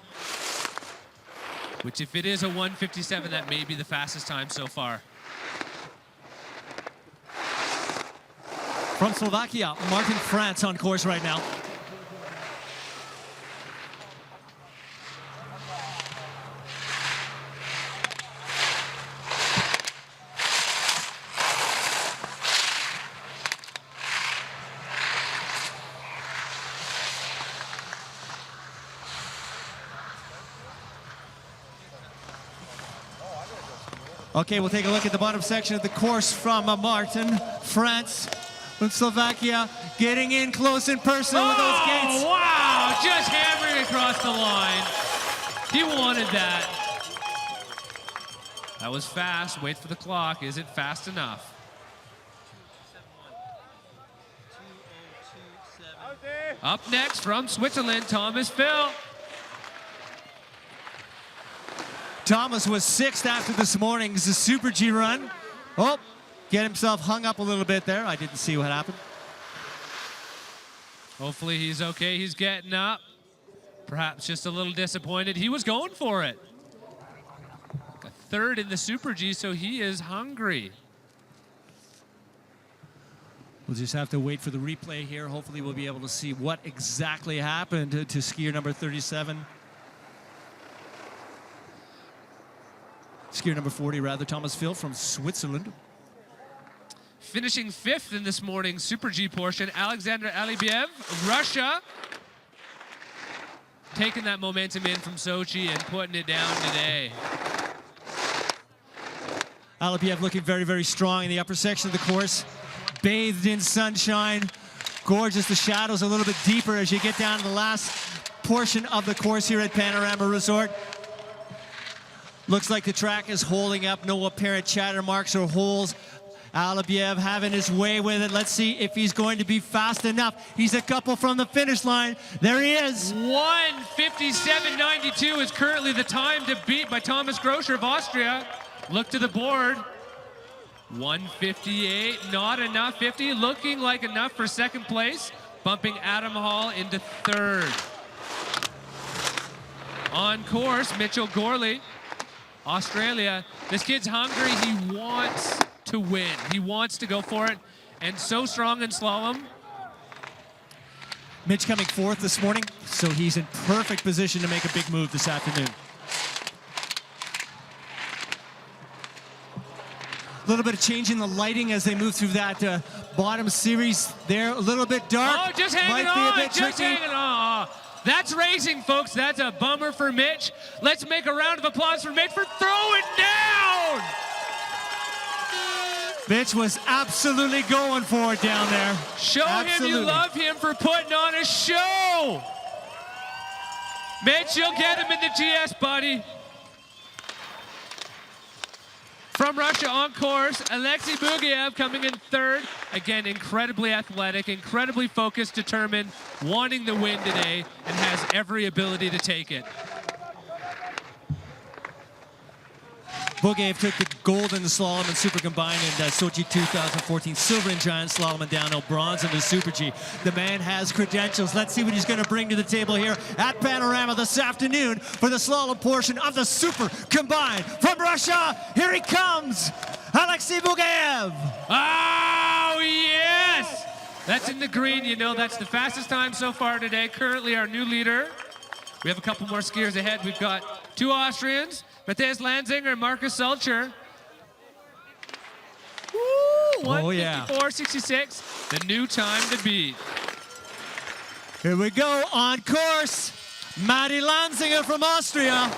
Which, if it is a 157, that may be the fastest time so far. From Slovakia, Martin France on course right now. Okay, we'll take a look at the bottom section of the course from Martin France from Slovakia, getting in close and personal with those gates. Wow, just hammering across the line. He wanted that. That was fast. Wait for the clock. Is it fast enough? Up next from Switzerland, Thomas Phil. Thomas was 6th after this morning's Super G run. Oh, get himself hung up a little bit there. I didn't see what happened. Hopefully he's okay. He's getting up. Perhaps just a little disappointed. He was going for it. Got 3rd in the Super G, so he is hungry. We'll just have to wait for the replay here. Hopefully we'll be able to see what exactly happened to skier number 37. Skier number 40, rather, Thomas Phil from Switzerland. Finishing 5th in this morning's Super G portion, Alexander Alibiev, Russia. Taking that momentum in from Sochi and putting it down today. Alibiev looking very, very strong in the upper section of the course. Bathed in sunshine. Gorgeous. The shadows a little bit deeper as you get down to the last portion of the course here at Panorama Resort. Looks like the track is holding up. No apparent chatter marks or holes. Alibiev having his way with it. Let's see if he's going to be fast enough. He's a couple from the finish line. There he is. 1:57.92 is currently the time to beat by Thomas Grocher of Austria. Look to the board. 1:58, not enough. 50 looking like enough for 2nd place, bumping Adam Hall into 3rd. On course, Mitchell Gorley, Australia. This kid's hungry. He wants to win. He wants to go for it. And so strong in slalom. Mitch coming 4th this morning, so he's in perfect position to make a big move this afternoon. A little bit of change in the lighting as they move through that bottom series there. A little bit dark. Oh, just hanging Might be a on. bit Just tricky. hanging on. That's racing, folks. That's a bummer for Mitch. Let's make a round of applause for Mitch for throwing down. Mitch was absolutely going for it down there. Show him you love him for putting on a show. Mitch, you'll get him in the GS, buddy. From Russia on course, Alexei Bugiev coming in 3rd. Again, incredibly athletic, incredibly focused, determined, wanting the win today, and has every ability to take it. Bugiev took the gold in the slalom and super combined in Sochi 2014, silver in giant slalom and downhill, bronze in the Super G. The man has credentials. Let's see what he's going to bring to the table here at Panorama this afternoon for the slalom portion of the super combined. From Russia, here he comes, Alexei Bugiev. Oh, yes! That's in the green. You know, that's the fastest time so far today. Currently our new leader. We have a couple more skiers ahead. We've got 2 Austrians, Matthias Lanzinger and Marcus Sulcher. Woo! 1:54.66, the new time to beat. Here we go on course. Matti Lanzinger from Austria.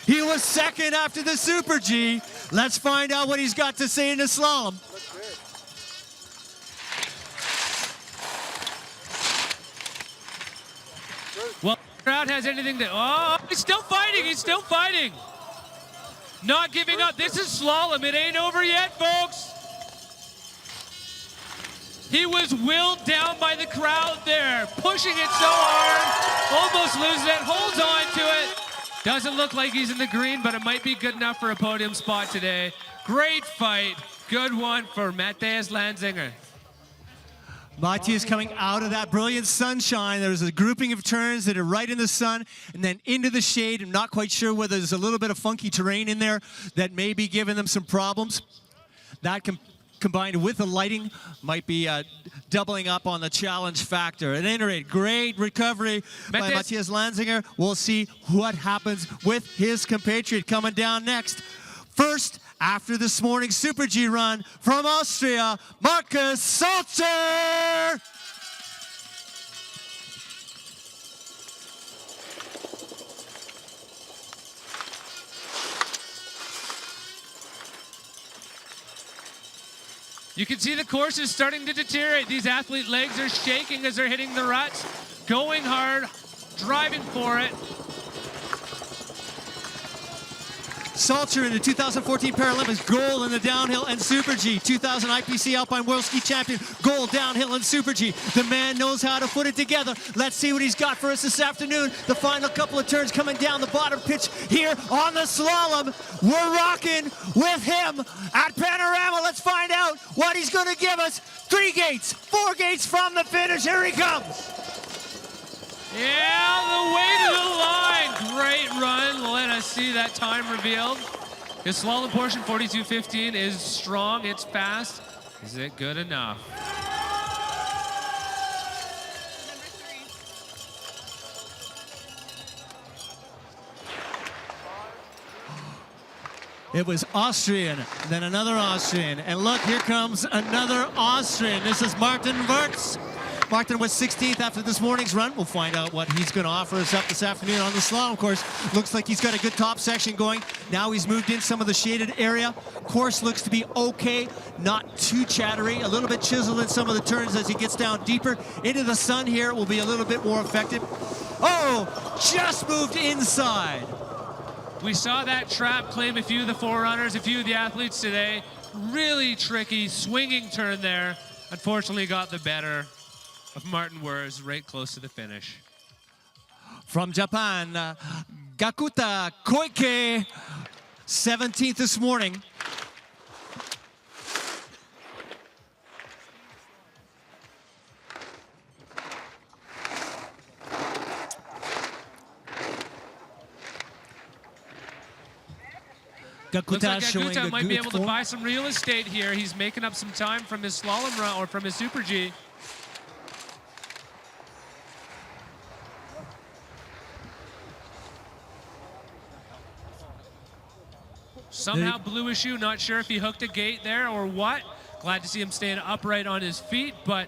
He was 2nd after the Super G. Let's find out what he's got to say in the slalom. Well, the crowd has anything to... Oh, he's still fighting. He's still fighting. not giving up. This is slalom. It ain't over yet, folks. He was willed down by the crowd there, pushing it so hard, almost loses it, holds on to it. Doesn't look like he's in the green, but it might be good enough for a podium spot today. Great fight. Good one for Matthias Lanzinger. Matthias coming out of that brilliant sunshine. There's a grouping of turns that are right in the sun and then into the shade. I'm not quite sure whether there's a little bit of funky terrain in there that may be giving them some problems. That combined with the lighting might be doubling up on the challenge factor. At any rate, great recovery by Matthias Lanzinger. We'll see what happens with his compatriot coming down next. First, after this morning's Super G run from Austria, Markus Salzer! You can see the course is starting to deteriorate. These athlete legs are shaking as they're hitting the ruts, going hard, driving for it. Salzer in the 2014 Paralympics, gold in the downhill and Super G. 2000 IPC Alpine World Ski Champion, gold downhill and Super G. The man knows how to put it together. Let's see what he's got for us this afternoon. The final couple of turns coming down the bottom pitch here on the slalom. We're rocking with him at Panorama. Let's find out what he's going to give us. 3 gates, 4 gates from the finish. Here he comes. Yeah, the way to the line. Great run. Let us see that time revealed. His slalom portion, 42.15, is strong. It's fast. Is it good enough? It was Austrian, then another Austrian. And look, here comes another Austrian. This is Martin Wirtz. Martin was 16th after this morning's run. We'll find out what he's going to offer us up this afternoon on the slalom course. Looks like he's got a good top section going. Now he's moved in some of the shaded area. Course looks to be okay, not too chattery. A little bit chiseled in some of the turns as he gets down deeper. Into the sun here will be a little bit more effective. Oh, just moved inside. We saw that trap claim a few of the forerunners, a few of the athletes today. Really tricky, swinging turn there. Unfortunately got the better of Martin Wirtz right close to the finish. From Japan, Gakuta Koike, 17th this morning. Looks like showing Gakuta a might be good able to form. buy some real estate here. He's making up some time from his slalom run or from his Super G. Somehow blew his shoe. Not sure if he hooked a gate there or what. Glad to see him staying upright on his feet, but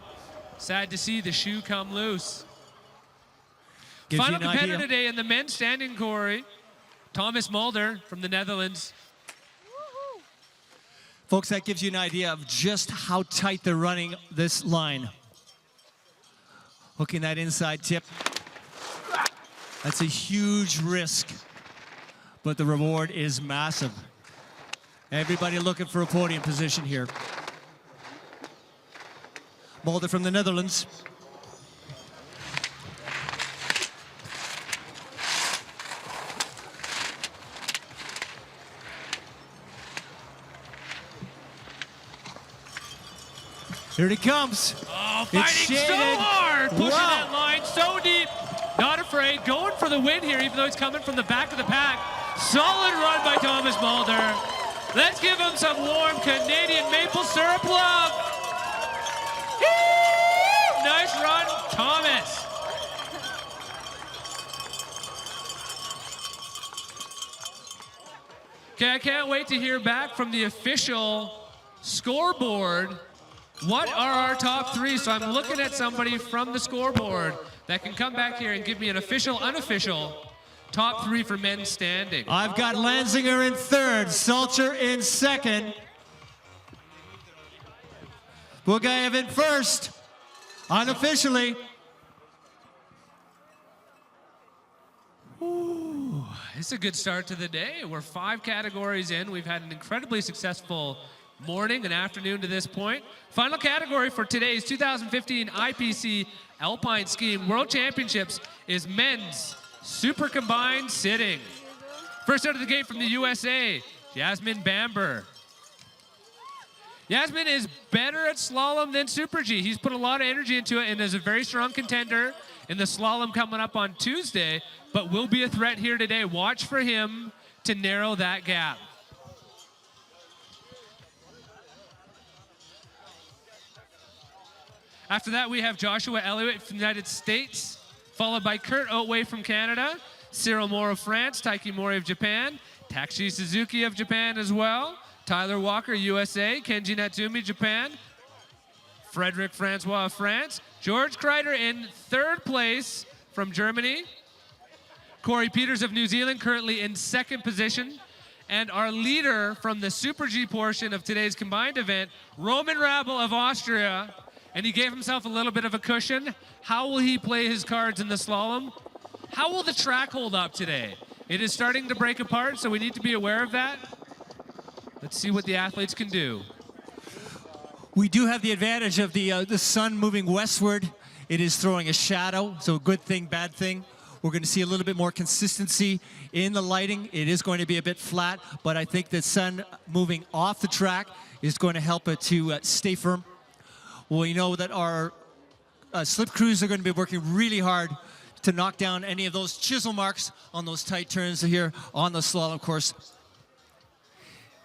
sad to see the shoe come loose. Gives Final you an competitor idea. today in the men's standing, Corey. Thomas Mulder from the Netherlands. Folks, that gives you an idea of just how tight they're running this line. Hooking that inside tip. That's a huge risk, but the reward is massive. Everybody looking for a podium position here. Mulder from the Netherlands. Here he comes. Oh, fighting so hard, pushing that line so deep. Not afraid, going for the win here, even though he's coming from the back of the pack. Solid run by Thomas Mulder. Let's give him some warm Canadian maple syrup love. Woo! Nice run, Thomas. Okay, I can't wait to hear back from the official scoreboard. What are our top 3? So I'm looking at somebody from the scoreboard that can come back here and give me an official, unofficial top 3 for men's standing. I've got Lanzinger in 3rd, Salzer in 2nd. Bugaev in 1st, unofficially. Ooh, It's a good start to the day. We're 5 categories in. We've had an incredibly successful morning and afternoon to this point. Final category for today's 2015 IPC Alpine Skiing World Championships is men's super combined sitting. First out of the gate from the USA, Jasmine Bamber. Yasmin is better at slalom than Super G. He's put a lot of energy into it and is a very strong contender in the slalom coming up on Tuesday, but will be a threat here today. Watch for him to narrow that gap. After that, we have Joshua Elliott from the United States, followed by Kurt Otway from Canada, Cyril Moore of France, Taiki Mori of Japan, Takeshi Suzuki of Japan as well, Tyler Walker, USA, Kenji Natsumi, Japan, Frederic Francois of France, George Kreider in 3rd place from Germany, Corey Peters of New Zealand currently in 2nd position, and our leader from the Super G portion of today's combined event, Roman Rabel of Austria, and he gave himself a little bit of a cushion. How will he play his cards in the slalom? How will the track hold up today? It is starting to break apart, so we need to be aware of that. Let's see what the athletes can do. We do have the advantage of the sun moving westward. It is throwing a shadow, so good thing, bad thing. We're going to see a little bit more consistency in the lighting. It is going to be a bit flat, but I think the sun moving off the track is going to help it to stay firm. We know that our slip crews are going to be working really hard to knock down any of those chisel marks on those tight turns here on the slalom course.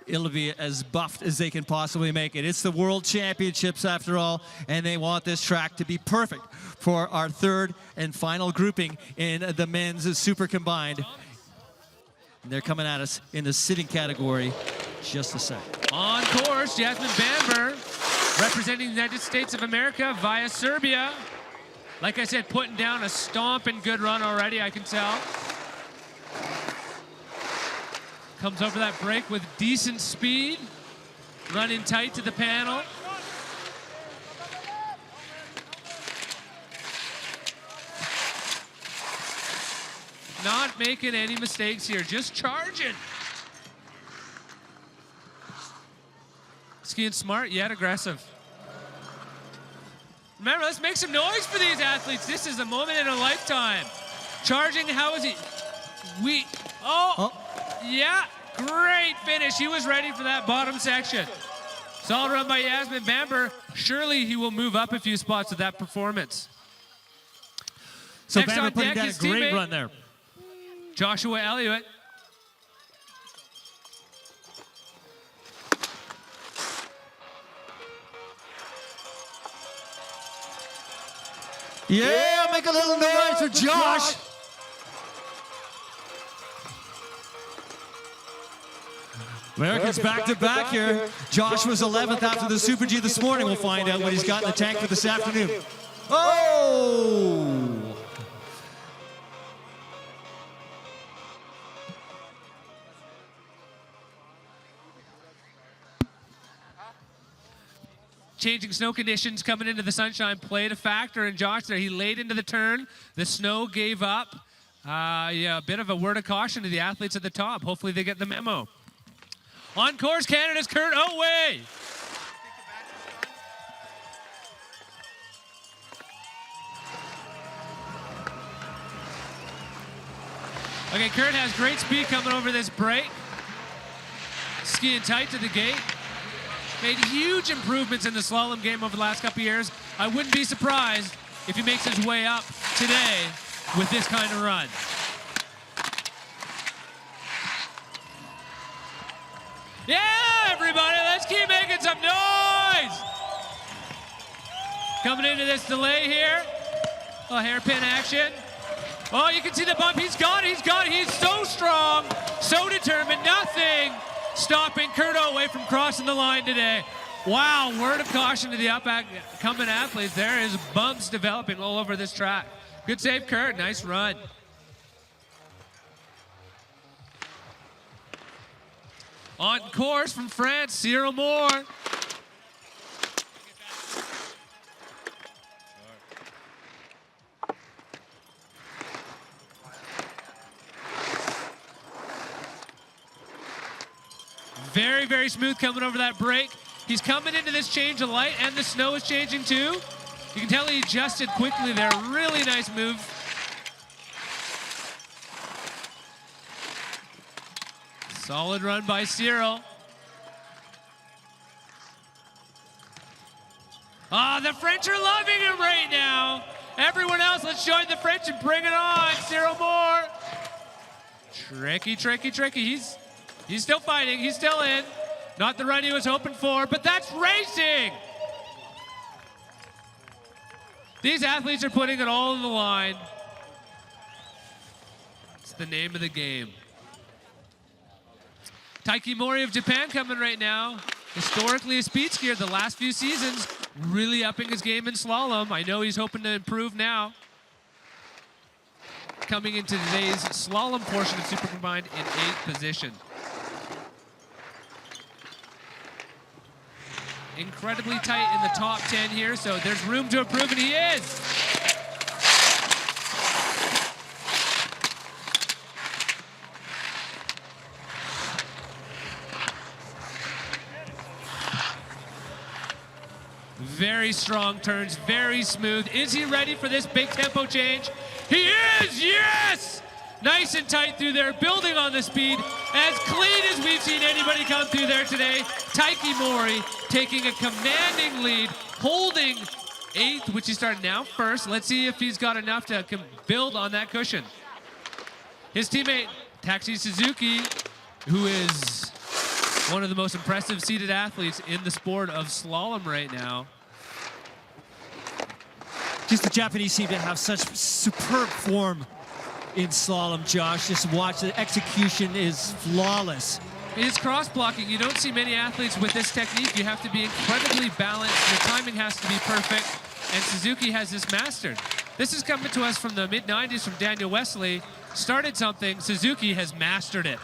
It'll be as buffed as they can possibly make it. It's the World Championships after all, and they want this track to be perfect for our 3rd and final grouping in the men's super combined. And they're coming at us in the sitting category just a sec. On course, Jasmine Bamber, representing the United States of America via Serbia. Like I said, putting down a stomping good run already, I can tell. Comes over that break with decent speed, running tight to the panel. Not making any mistakes here, just charging. Skiing smart yet aggressive. Remember, let's make some noise for these athletes. This is a moment in a lifetime. Charging, how is he? Yeah, great finish. He was ready for that bottom section. Solid run by Yasmin Bamber. Surely he will move up a few spots with that performance. So Next Bamber on putting deck, down a his great teammate, run there. Joshua Elliott. Yeah, make a little noise for Josh. Americans back to back here. Josh was 11th after the Super G this morning. We'll find out what he's got in the tank for this afternoon. Oh! Changing snow conditions coming into the sunshine played a factor in Josh there. He laid into the turn. The snow gave up. Yeah, a bit of a word of caution to the athletes at the top. Hopefully they get the memo. On course, Canada's Kurt Otway. Okay, Kurt has great speed coming over this break. Skiing tight to the gate. Made huge improvements in the slalom game over the last couple of years. I wouldn't be surprised if he makes his way up today with this kind of run. Yeah, everybody, let's keep making some noise. Coming into this delay here. A hairpin action. Oh, you can see the bump. He's got it. He's so strong, so determined. Nothing stopping Kurt Otway from crossing the line today. Wow, word of caution to the upcoming athletes. There is bumps developing all over this track. Good save, Kurt. Nice run. On course from France, Cyril Moore. Very, very smooth coming over that break. He's coming into this change of light, and the snow is changing too. You can tell he adjusted quickly there. Really nice move. Solid run by Cyril. Ah, the French are loving him right now. Everyone else, let's join the French and bring it on. Cyril Moore. Tricky, tricky, tricky. He's still fighting. He's still in. Not the run he was hoping for, but that's racing. These athletes are putting it all on the line. It's the name of the game. Taiki Mori of Japan coming right now. Historically a speed skier the last few seasons, really upping his game in slalom. I know he's hoping to improve now. Coming into today's slalom portion of Super Combined in 8th position. Incredibly tight in the top 10 here, so there's room to improve, and he is. Very strong turns, very smooth. Is he ready for this big tempo change? He is, yes! Nice and tight through there, building on the speed. As clean as we've seen anybody come through there today. Taiki Mori taking a commanding lead, holding 8th, which he started now first. Let's see if he's got enough to build on that cushion. His teammate, Taxi Suzuki, who is one of the most impressive seated athletes in the sport of slalom right now. Just the Japanese seem to have such superb form in slalom, Josh. Just watch, the execution is flawless. It's cross-blocking. You don't see many athletes with this technique. You have to be incredibly balanced. Your timing has to be perfect, and Suzuki has this mastered. This is coming to us from the mid-90s from Daniel Wesley. Started something, Suzuki has mastered it.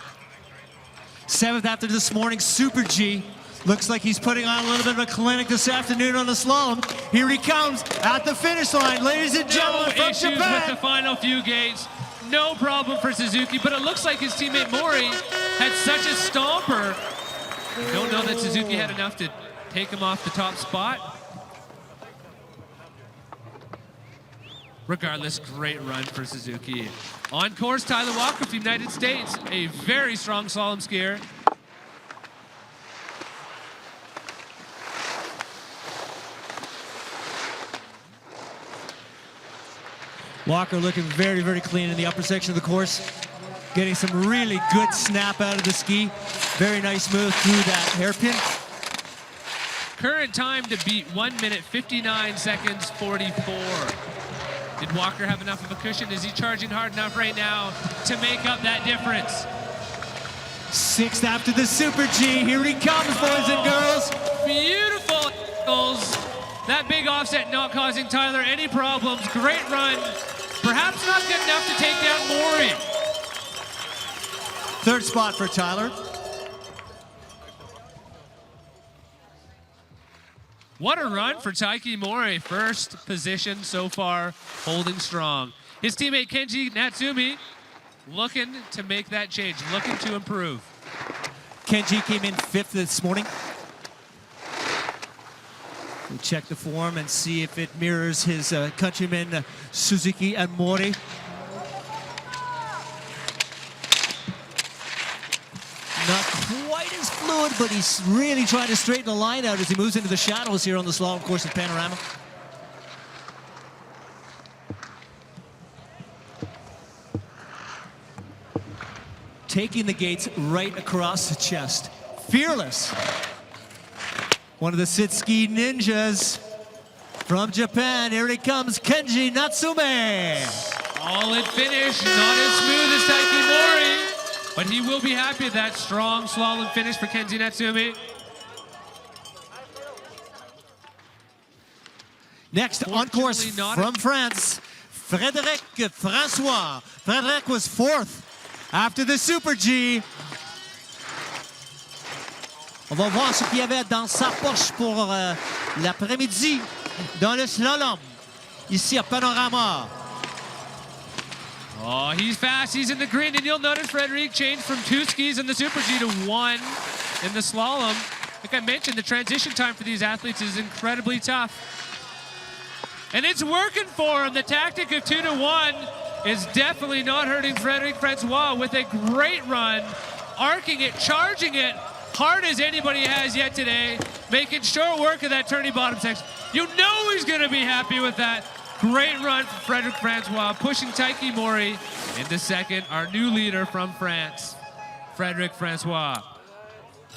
7th after this morning, Super G. Looks like he's putting on a little bit of a clinic this afternoon on the slalom. Here he comes at the finish line, ladies and gentlemen, from issues Japan. With the final few gates. No problem for Suzuki, but it looks like his teammate Mori had such a stomper. I don't know that Suzuki had enough to take him off the top spot. Regardless, great run for Suzuki. On course, Tyler Walker from the United States, a very strong slalom skier. Walker looking very, very clean in the upper section of the course. Getting some really good snap out of the ski. Very nice move through that hairpin. Current time to beat 1 minute, 59 seconds, 44. Did Walker have enough of a cushion? Is he charging hard enough right now to make up that difference? 6th after the Super G. Here he comes, boys and girls. Beautiful angles. That big offset not causing Tyler any problems. Great run. Perhaps not good enough to take down Mori. 3rd spot for Tyler. What a run for Taiki Mori. 1st position so far, holding strong. His teammate Kenji Natsumi looking to make that change, looking to improve. Kenji came in 5th this morning. We'll check the form and see if it mirrors his countrymen Suzuki and Mori. Not quite as fluid, but he's really trying to straighten the line out as he moves into the shadows here on the slalom course at Panorama. Taking the gates right across the chest. Fearless. One of the sit-ski ninjas from Japan. Here he comes, Kenji Natsume. Solid finish, not as smooth as Taiki Mori, but he will be happy with that strong slalom finish for Kenji Natsumi. Next, on course from France, Frédéric François. Frédéric was 4th after the Super G. On va voir ce qu'il y avait dans sa poche pour l'après-midi dans le slalom, ici à Panorama. Oh, he's fast, he's in the green, and you'll notice Frédéric changed from 2 skis in the Super G to 1. in the slalom. Like I mentioned, the transition time for these athletes is incredibly tough. And it's working for him. The tactic of 2 to 1 is definitely not hurting Frederic Francois with a great run, arcing it, charging it, hard as anybody has yet today, making short work of that turning bottom section. You know he's going to be happy with that. Great run from Frederic Francois, pushing Taiki Mori into second, our new leader from France, Frederic Francois.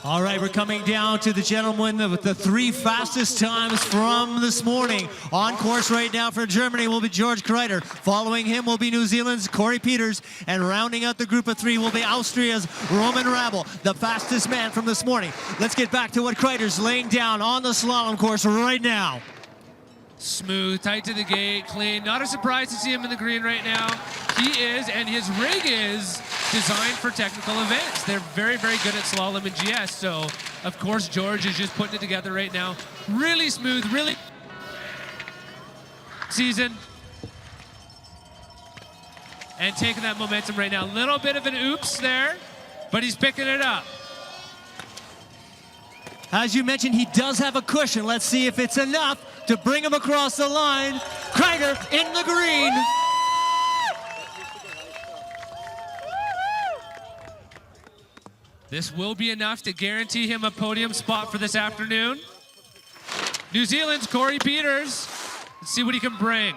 All right, we're coming down to the gentleman with the 3 fastest times from this morning. On course right now for Germany will be George Kreider. Following him will be New Zealand's Corey Peters. And rounding out the group of 3 will be Austria's Roman Rabel, the fastest man from this morning. Let's get back to what Kreider's laying down on the slalom course right now. Smooth, tight to the gate, clean. Not a surprise to see him in the green right now. He is, and his rig is designed for technical events. They're very, very good at slalom and GS, so of course George is just putting it together right now. Really smooth, really season. And taking that momentum right now. A little bit of an oops there, but he's picking it up. As you mentioned, he does have a cushion. Let's see if it's enough to bring him across the line. Kreider in the green. This will be enough to guarantee him a podium spot for this afternoon. New Zealand's Corey Peters. Let's see what he can bring.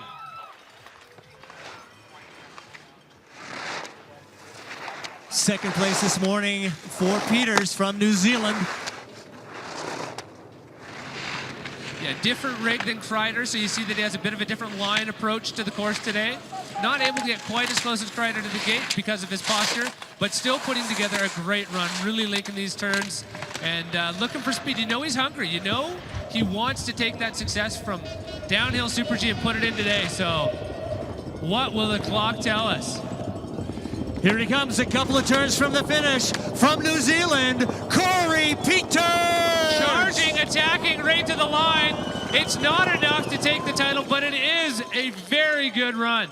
Second place this morning for Peters from New Zealand. Yeah, different rig than Kreider, so you see that he has a bit of a different line approach to the course today. Not able to get quite as close as Kreider to the gate because of his posture, but still putting together a great run, really linking these turns and looking for speed. You know he's hungry. You know he wants to take that success from downhill Super G and put it in today. So what will the clock tell us? Here he comes, a couple of turns from the finish. From New Zealand, Corey Peters! Charging, attacking right to the line. It's not enough to take the title, but it is a very good run.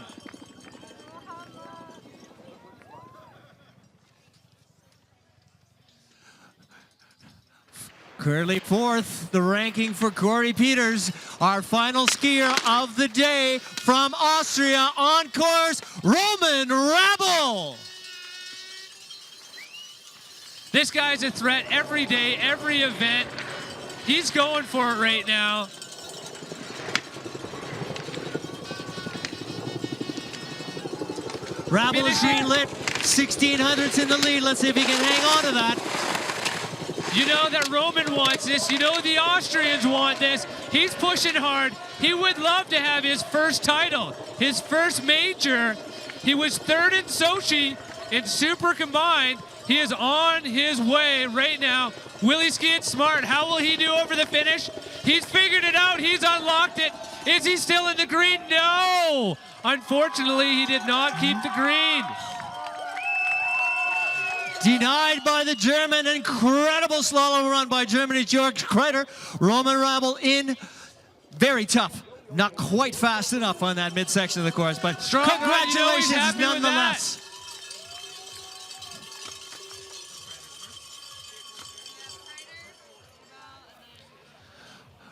Currently fourth, the ranking for Corey Peters, our final skier of the day from Austria. On course, Roman Rabel. This guy's a threat every day, every event. He's going for it right now. Rabel is green lit, 1600s in the lead. Let's see if he can hang on to that. You know that Roman wants this. You know the Austrians want this. He's pushing hard. He would love to have his first title, his first major. He was third in Sochi in Super Combined. He is on his way right now. Will he ski it smart? How will he do over the finish? He's figured it out. He's unlocked it. Is he still in the green? No! Unfortunately, he did not keep the green. Denied by the German. Incredible slalom run by Germany's George Kreider. Roman Rabel in. Very tough. Not quite fast enough on that midsection of the course, but strong congratulations run, you know nonetheless.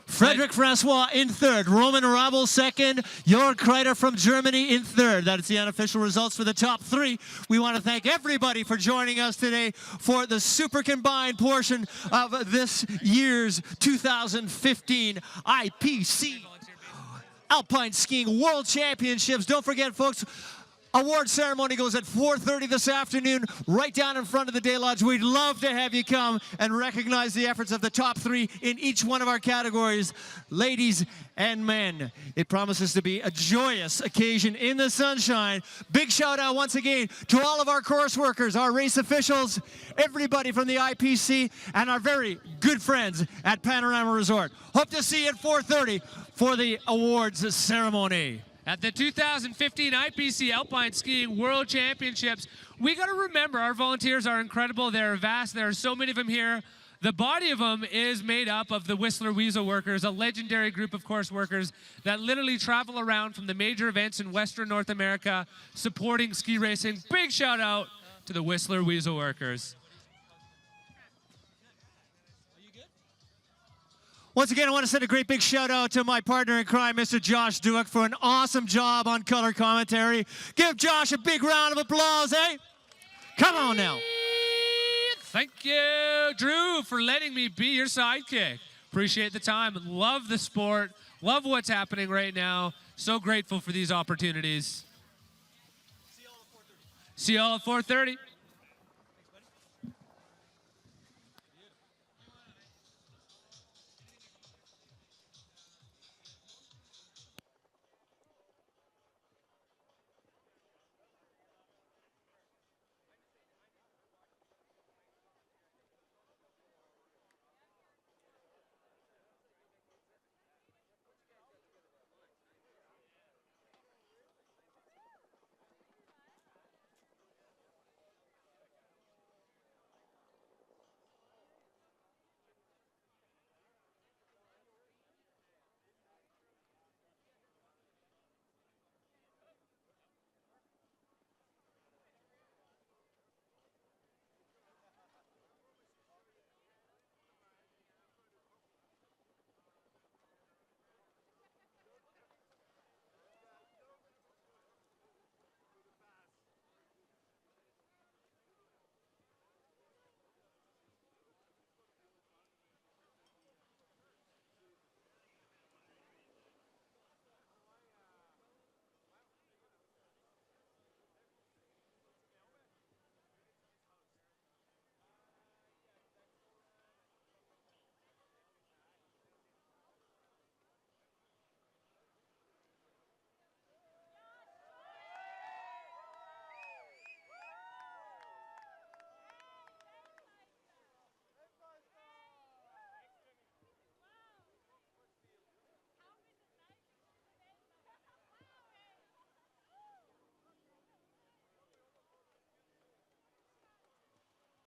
Frederic Francois in third, Roman Rabel second, Jörg Kreider from Germany in third. That is the unofficial results for the top 3. We want to thank everybody for joining us today for the Super Combined portion of this year's 2015 IPC Alpine Skiing World Championships. Don't forget, folks, award ceremony goes at 4:30 this afternoon, right down in front of the Day Lodge. We'd love to have you come and recognize the efforts of the top 3 in each one of our categories, ladies and men. It promises to be a joyous occasion in the sunshine. Big shout out once again to all of our course workers, our race officials, everybody from the IPC, and our very good friends at Panorama Resort. Hope to see you at 4:30 for the awards ceremony. At the 2015 IPC Alpine Skiing World Championships, we got to remember our volunteers are incredible. They're vast. There are so many of them here. The body of them is made up of the Whistler Weasel workers, a legendary group of course workers that literally travel around from the major events in Western North America supporting ski racing. Big shout out to the Whistler Weasel workers. Once again, I want to send a great big shout out to my partner in crime, Mr. Josh Duick, for an awesome job on color commentary. Give Josh a big round of applause, eh? Come on now. Thank you, Drew, for letting me be your sidekick. Appreciate the time. Love the sport. Love what's happening right now. So grateful for these opportunities. See y'all at 4:30.